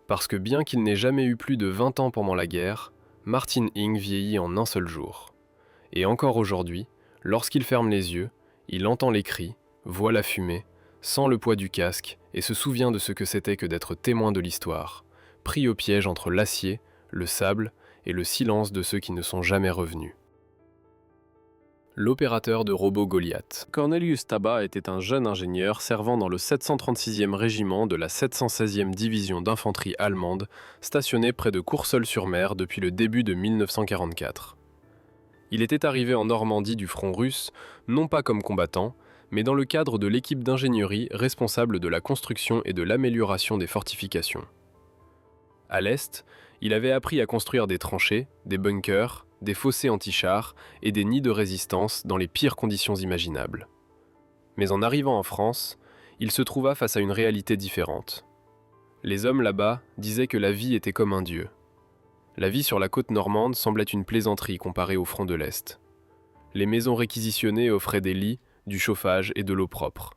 Parce que bien qu'il n'ait jamais eu plus de 20 ans pendant la guerre, Martin Ing vieillit en un seul jour. Et encore aujourd'hui, lorsqu'il ferme les yeux, il entend les cris, voit la fumée, sent le poids du casque et se souvient de ce que c'était que d'être témoin de l'histoire, pris au piège entre l'acier, le sable et le silence de ceux qui ne sont jamais revenus. L'opérateur de robots Goliath. Cornelius Taba était un jeune ingénieur servant dans le 736e régiment de la 716e division d'infanterie allemande, stationné près de Courseulles-sur-Mer depuis le début de 1944. Il était arrivé en Normandie du front russe, non pas comme combattant, mais dans le cadre de l'équipe d'ingénierie responsable de la construction et de l'amélioration des fortifications. À l'Est, il avait appris à construire des tranchées, des bunkers, des fossés anti-chars et des nids de résistance dans les pires conditions imaginables. Mais en arrivant en France, il se trouva face à une réalité différente. Les hommes là-bas disaient que la vie était comme un dieu. La vie sur la côte normande semblait une plaisanterie comparée au front de l'Est. Les maisons réquisitionnées offraient des lits, du chauffage et de l'eau propre.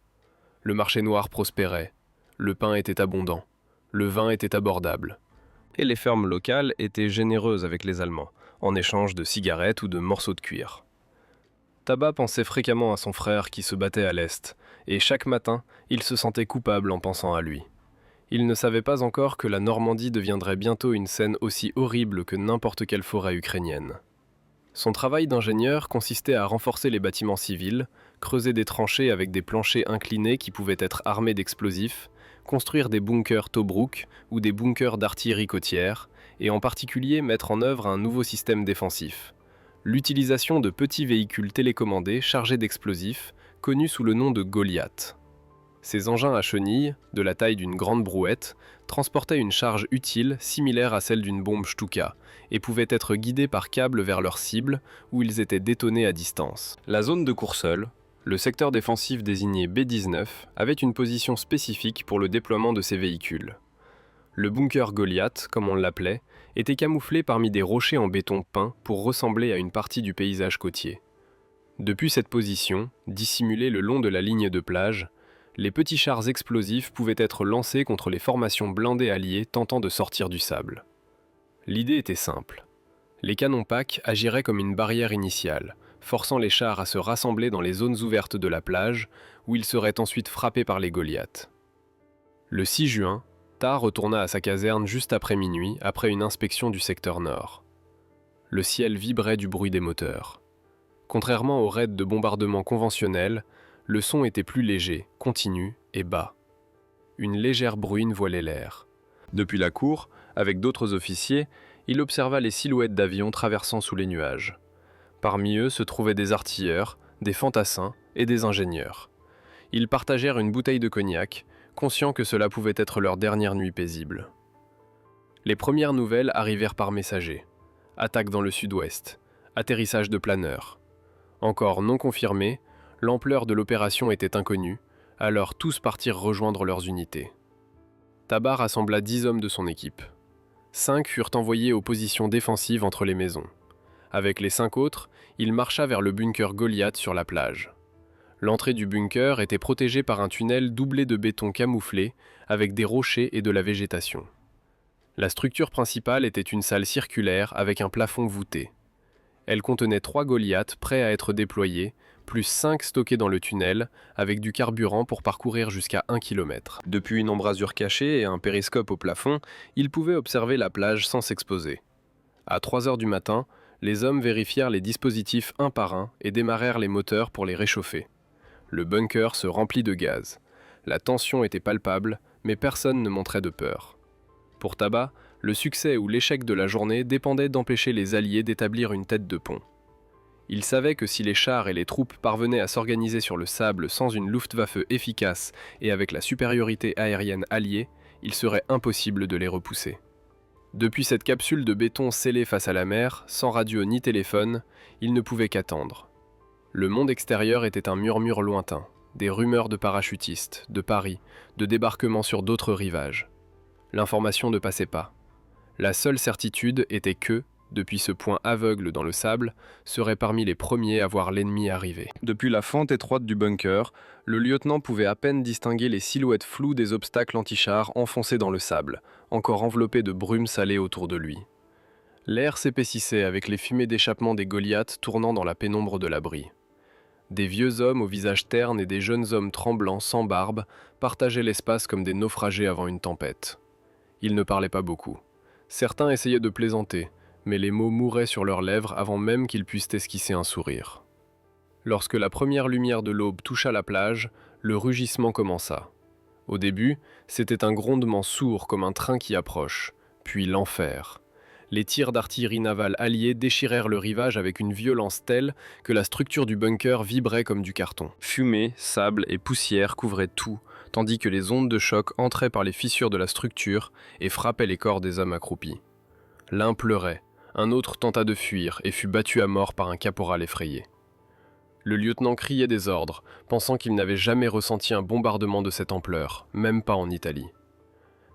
Le marché noir prospérait, le pain était abondant, le vin était abordable. Et les fermes locales étaient généreuses avec les Allemands, en échange de cigarettes ou de morceaux de cuir. Taba pensait fréquemment à son frère qui se battait à l'Est, et chaque matin, il se sentait coupable en pensant à lui. Il ne savait pas encore que la Normandie deviendrait bientôt une scène aussi horrible que n'importe quelle forêt ukrainienne. Son travail d'ingénieur consistait à renforcer les bâtiments civils, creuser des tranchées avec des planchers inclinés qui pouvaient être armés d'explosifs, construire des bunkers Tobruk ou des bunkers d'artillerie côtière, et en particulier mettre en œuvre un nouveau système défensif. L'utilisation de petits véhicules télécommandés chargés d'explosifs, connus sous le nom de Goliath. Ces engins à chenilles, de la taille d'une grande brouette, transportaient une charge utile similaire à celle d'une bombe Stuka et pouvaient être guidés par câble vers leur cible où ils étaient détonés à distance. La zone de Courseulles, le secteur défensif désigné B19, avait une position spécifique pour le déploiement de ces véhicules. Le bunker Goliath, comme on l'appelait, était camouflé parmi des rochers en béton peint pour ressembler à une partie du paysage côtier. Depuis cette position, dissimulée le long de la ligne de plage, les petits chars explosifs pouvaient être lancés contre les formations blindées alliées tentant de sortir du sable. L'idée était simple. Les canons PAC agiraient comme une barrière initiale, forçant les chars à se rassembler dans les zones ouvertes de la plage, où ils seraient ensuite frappés par les Goliaths. Le 6 juin, Tar retourna à sa caserne juste après minuit, après une inspection du secteur nord. Le ciel vibrait du bruit des moteurs. Contrairement aux raids de bombardement conventionnels, le son était plus léger, continu et bas. Une légère bruine voilait l'air. Depuis la cour, avec d'autres officiers, il observa les silhouettes d'avions traversant sous les nuages. Parmi eux se trouvaient des artilleurs, des fantassins et des ingénieurs. Ils partagèrent une bouteille de cognac, conscients que cela pouvait être leur dernière nuit paisible. Les premières nouvelles arrivèrent par messager. Attaque dans le sud-ouest, atterrissage de planeurs. Encore non confirmé, l'ampleur de l'opération était inconnue, alors tous partirent rejoindre leurs unités. Taba rassembla 10 hommes de son équipe. 5 furent envoyés aux positions défensives entre les maisons. Avec les 5 autres, il marcha vers le bunker Goliath sur la plage. L'entrée du bunker était protégée par un tunnel doublé de béton camouflé, avec des rochers et de la végétation. La structure principale était une salle circulaire avec un plafond voûté. Elle contenait 3 Goliaths prêts à être déployés, plus 5 stockés dans le tunnel, avec du carburant pour parcourir jusqu'à 1 km. Depuis une embrasure cachée et un périscope au plafond, ils pouvaient observer la plage sans s'exposer. À 3 heures du matin, les hommes vérifièrent les dispositifs un par un et démarrèrent les moteurs pour les réchauffer. Le bunker se remplit de gaz. La tension était palpable, mais personne ne montrait de peur. Pour Taba, le succès ou l'échec de la journée dépendait d'empêcher les Alliés d'établir une tête de pont. Il savait que si les chars et les troupes parvenaient à s'organiser sur le sable sans une Luftwaffe efficace et avec la supériorité aérienne alliée, il serait impossible de les repousser. Depuis cette capsule de béton scellée face à la mer, sans radio ni téléphone, il ne pouvait qu'attendre. Le monde extérieur était un murmure lointain, des rumeurs de parachutistes, de paris, de débarquements sur d'autres rivages. L'information ne passait pas. La seule certitude était que, depuis ce point aveugle dans le sable, serait parmi les premiers à voir l'ennemi arriver. Depuis la fente étroite du bunker, le lieutenant pouvait à peine distinguer les silhouettes floues des obstacles antichars enfoncés dans le sable, encore enveloppés de brume salée autour de lui. L'air s'épaississait avec les fumées d'échappement des Goliaths tournant dans la pénombre de l'abri. Des vieux hommes au visage terne et des jeunes hommes tremblants sans barbe partageaient l'espace comme des naufragés avant une tempête. Ils ne parlaient pas beaucoup. Certains essayaient de plaisanter, mais les mots mouraient sur leurs lèvres avant même qu'ils puissent esquisser un sourire. Lorsque la première lumière de l'aube toucha la plage, le rugissement commença. Au début, c'était un grondement sourd comme un train qui approche, puis l'enfer. Les tirs d'artillerie navale alliés déchirèrent le rivage avec une violence telle que la structure du bunker vibrait comme du carton. Fumée, sable et poussière couvraient tout, tandis que les ondes de choc entraient par les fissures de la structure et frappaient les corps des hommes accroupis. L'un pleurait, un autre tenta de fuir et fut battu à mort par un caporal effrayé. Le lieutenant criait des ordres, pensant qu'il n'avait jamais ressenti un bombardement de cette ampleur, même pas en Italie.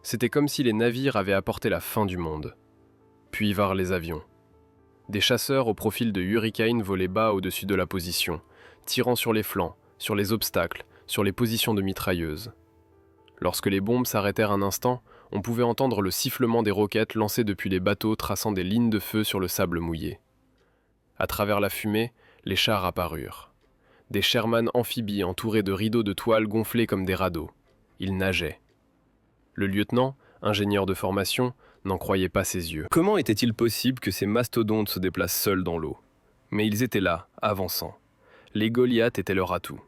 C'était comme si les navires avaient apporté la fin du monde. Puis vinrent les avions. Des chasseurs au profil de Hurricane volaient bas au-dessus de la position, tirant sur les flancs, sur les obstacles, sur les positions de mitrailleuses. Lorsque les bombes s'arrêtèrent un instant, on pouvait entendre le sifflement des roquettes lancées depuis les bateaux traçant des lignes de feu sur le sable mouillé. À travers la fumée, les chars apparurent. Des Sherman amphibies entourés de rideaux de toile gonflés comme des radeaux. Ils nageaient. Le lieutenant, ingénieur de formation, n'en croyait pas ses yeux. Comment était-il possible que ces mastodontes se déplacent seuls dans l'eau? Mais ils étaient là, avançant. Les Goliaths étaient leur atout.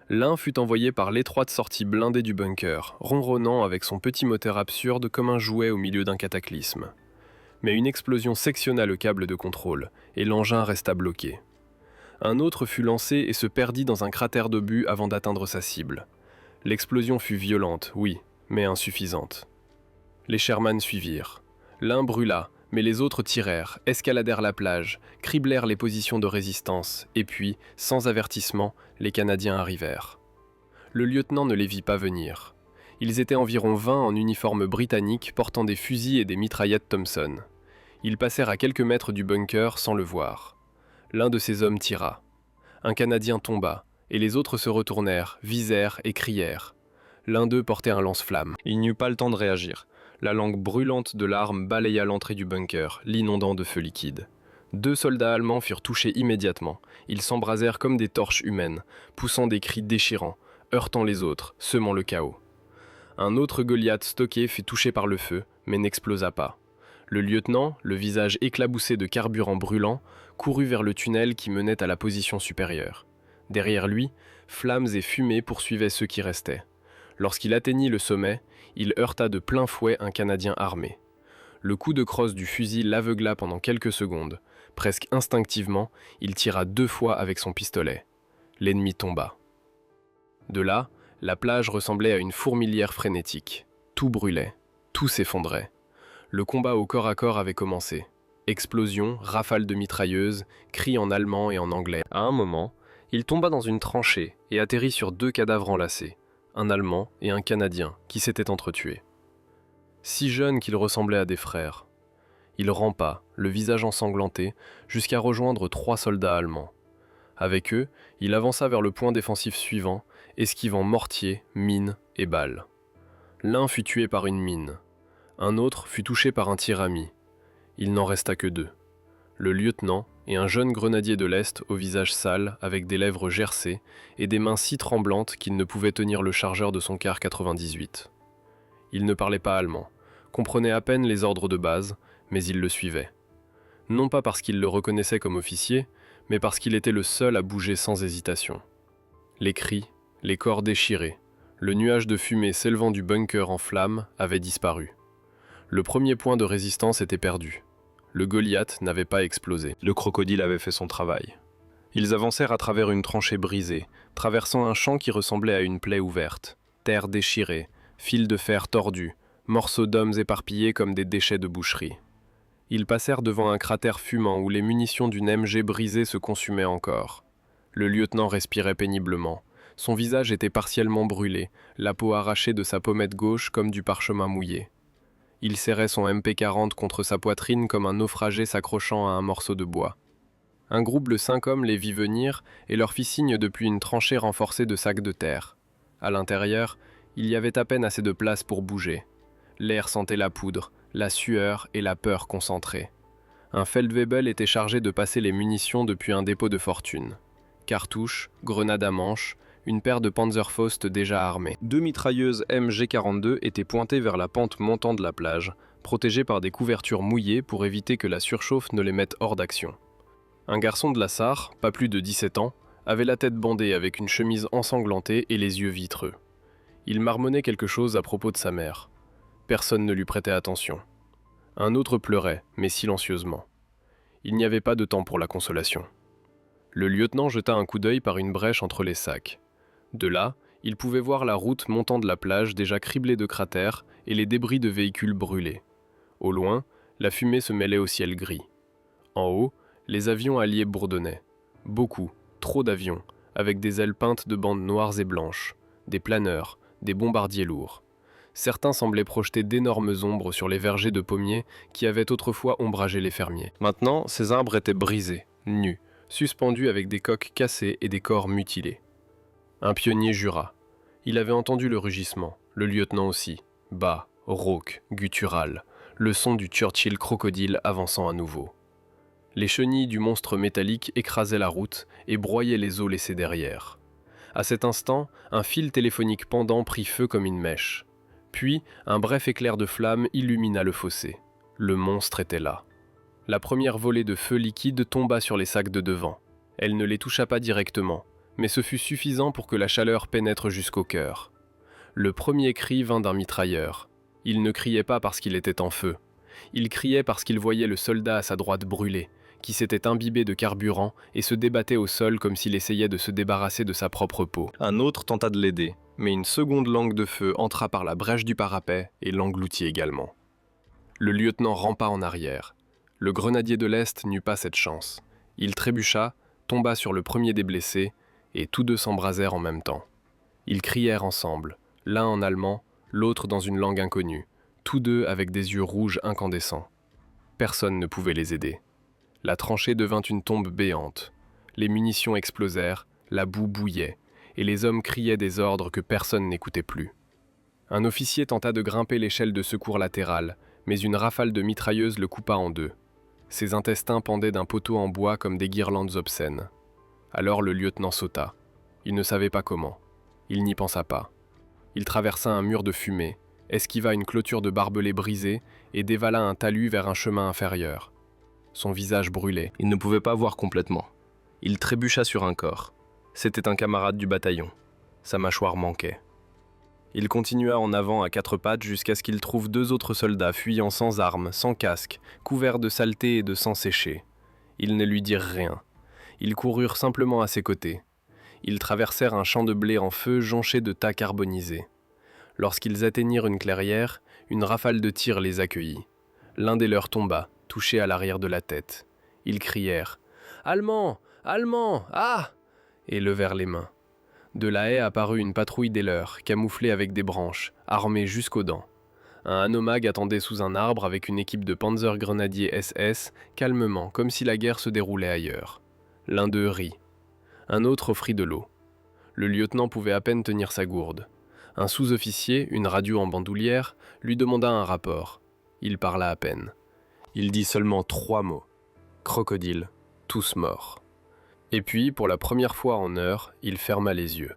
L'un fut envoyé par l'étroite sortie blindée du bunker, ronronnant avec son petit moteur absurde comme un jouet au milieu d'un cataclysme. Mais une explosion sectionna le câble de contrôle, et l'engin resta bloqué. Un autre fut lancé et se perdit dans un cratère d'obus avant d'atteindre sa cible. L'explosion fut violente, oui, mais insuffisante. Les Sherman suivirent. L'un brûla, mais les autres tirèrent, escaladèrent la plage, criblèrent les positions de résistance, et puis, sans avertissement, les Canadiens arrivèrent. Le lieutenant ne les vit pas venir. Ils étaient environ 20 en uniforme britannique portant des fusils et des mitraillettes Thompson. Ils passèrent à quelques mètres du bunker sans le voir. L'un de ces hommes tira. Un Canadien tomba, et les autres se retournèrent, visèrent et crièrent. L'un d'eux portait un lance-flamme. Il n'eut pas le temps de réagir. La langue brûlante de l'arme balaya l'entrée du bunker, l'inondant de feu liquide. 2 soldats allemands furent touchés immédiatement. Ils s'embrasèrent comme des torches humaines, poussant des cris déchirants, heurtant les autres, semant le chaos. Un autre Goliath stocké fut touché par le feu, mais n'explosa pas. Le lieutenant, le visage éclaboussé de carburant brûlant, courut vers le tunnel qui menait à la position supérieure. Derrière lui, flammes et fumées poursuivaient ceux qui restaient. Lorsqu'il atteignit le sommet, il heurta de plein fouet un Canadien armé. Le coup de crosse du fusil l'aveugla pendant quelques secondes. Presque instinctivement, il tira 2 fois avec son pistolet. L'ennemi tomba. De là, la plage ressemblait à une fourmilière frénétique. Tout brûlait, tout s'effondrait. Le combat au corps à corps avait commencé. Explosions, rafales de mitrailleuses, cris en allemand et en anglais. À un moment, il tomba dans une tranchée et atterrit sur 2 cadavres enlacés, un Allemand et un Canadien qui s'étaient entretués. Si jeunes qu'ils ressemblaient à des frères. Il rampa, le visage ensanglanté, jusqu'à rejoindre 3 soldats allemands. Avec eux, il avança vers le point défensif suivant, esquivant mortiers, mines et balles. L'un fut tué par une mine. Un autre fut touché par un tir ami. Il n'en resta que 2. Le lieutenant et un jeune grenadier de l'Est au visage sale, avec des lèvres gercées et des mains si tremblantes qu'il ne pouvait tenir le chargeur de son car 98. Il ne parlait pas allemand, comprenait à peine les ordres de base, mais il le suivait. Non pas parce qu'il le reconnaissait comme officier, mais parce qu'il était le seul à bouger sans hésitation. Les cris, les corps déchirés, le nuage de fumée s'élevant du bunker en flammes avaient disparu. Le premier point de résistance était perdu. Le Goliath n'avait pas explosé. Le crocodile avait fait son travail. Ils avancèrent à travers une tranchée brisée, traversant un champ qui ressemblait à une plaie ouverte. Terre déchirée, fils de fer tordus, morceaux d'hommes éparpillés comme des déchets de boucherie. Ils passèrent devant un cratère fumant où les munitions d'une MG brisée se consumaient encore. Le lieutenant respirait péniblement. Son visage était partiellement brûlé, la peau arrachée de sa pommette gauche comme du parchemin mouillé. Il serrait son MP40 contre sa poitrine comme un naufragé s'accrochant à un morceau de bois. Un groupe de 5 hommes les vit venir et leur fit signe depuis une tranchée renforcée de sacs de terre. À l'intérieur, il y avait à peine assez de place pour bouger. L'air sentait la poudre, la sueur et la peur concentrées. Un Feldwebel était chargé de passer les munitions depuis un dépôt de fortune. Cartouches, grenades à manche, une paire de Panzerfaust déjà armées. 2 mitrailleuses MG42 étaient pointées vers la pente montant de la plage, protégées par des couvertures mouillées pour éviter que la surchauffe ne les mette hors d'action. Un garçon de la Sarre, pas plus de 17 ans, avait la tête bandée avec une chemise ensanglantée et les yeux vitreux. Il marmonnait quelque chose à propos de sa mère. Personne ne lui prêtait attention. Un autre pleurait, mais silencieusement. Il n'y avait pas de temps pour la consolation. Le lieutenant jeta un coup d'œil par une brèche entre les sacs. De là, il pouvait voir la route montant de la plage déjà criblée de cratères et les débris de véhicules brûlés. Au loin, la fumée se mêlait au ciel gris. En haut, les avions alliés bourdonnaient. Beaucoup, trop d'avions, avec des ailes peintes de bandes noires et blanches, des planeurs, des bombardiers lourds. Certains semblaient projeter d'énormes ombres sur les vergers de pommiers qui avaient autrefois ombragé les fermiers. Maintenant, ces arbres étaient brisés, nus, suspendus avec des coques cassées et des corps mutilés. Un pionnier jura. Il avait entendu le rugissement, le lieutenant aussi, bas, rauque, guttural, le son du Churchill crocodile avançant à nouveau. Les chenilles du monstre métallique écrasaient la route et broyaient les os laissés derrière. À cet instant, un fil téléphonique pendant prit feu comme une mèche. Puis, un bref éclair de flamme illumina le fossé. Le monstre était là. La première volée de feu liquide tomba sur les sacs de devant. Elle ne les toucha pas directement, mais ce fut suffisant pour que la chaleur pénètre jusqu'au cœur. Le premier cri vint d'un mitrailleur. Il ne criait pas parce qu'il était en feu. Il criait parce qu'il voyait le soldat à sa droite brûler, qui s'était imbibé de carburant et se débattait au sol comme s'il essayait de se débarrasser de sa propre peau. Un autre tenta de l'aider, mais une seconde langue de feu entra par la brèche du parapet et l'engloutit également. Le lieutenant rampa en arrière. Le grenadier de l'Est n'eut pas cette chance. Il trébucha, tomba sur le premier des blessés, et tous deux s'embrasèrent en même temps. Ils crièrent ensemble, l'un en allemand, l'autre dans une langue inconnue, tous deux avec des yeux rouges incandescents. Personne ne pouvait les aider. La tranchée devint une tombe béante. Les munitions explosèrent, la boue bouillait, et les hommes criaient des ordres que personne n'écoutait plus. Un officier tenta de grimper l'échelle de secours latérale, mais une rafale de mitrailleuses le coupa en deux. Ses intestins pendaient d'un poteau en bois comme des guirlandes obscènes. Alors le lieutenant sauta. Il ne savait pas comment. Il n'y pensa pas. Il traversa un mur de fumée, esquiva une clôture de barbelés brisés et dévala un talus vers un chemin inférieur. Son visage brûlait. Il ne pouvait pas voir complètement. Il trébucha sur un corps. C'était un camarade du bataillon. Sa mâchoire manquait. Il continua en avant à quatre pattes jusqu'à ce qu'il trouve deux autres soldats fuyant sans armes, sans casque, couverts de saleté et de sang séché. Ils ne lui dirent rien. Ils coururent simplement à ses côtés. Ils traversèrent un champ de blé en feu jonché de tas carbonisés. Lorsqu'ils atteignirent une clairière, une rafale de tirs les accueillit. L'un des leurs tomba, touché à l'arrière de la tête. Ils crièrent « Allemands! Allemands! Ah !» et levèrent les mains. De la haie apparut une patrouille des leurs, camouflée avec des branches, armée jusqu'aux dents. Un Hanomag attendait sous un arbre avec une équipe de panzergrenadiers SS, calmement, comme si la guerre se déroulait ailleurs. L'un d'eux rit. Un autre offrit de l'eau. Le lieutenant pouvait à peine tenir sa gourde. Un sous-officier, une radio en bandoulière, lui demanda un rapport. Il parla à peine. Il dit seulement 3 mots. Crocodile, tous morts. Et puis, pour la première fois en heure, il ferma les yeux.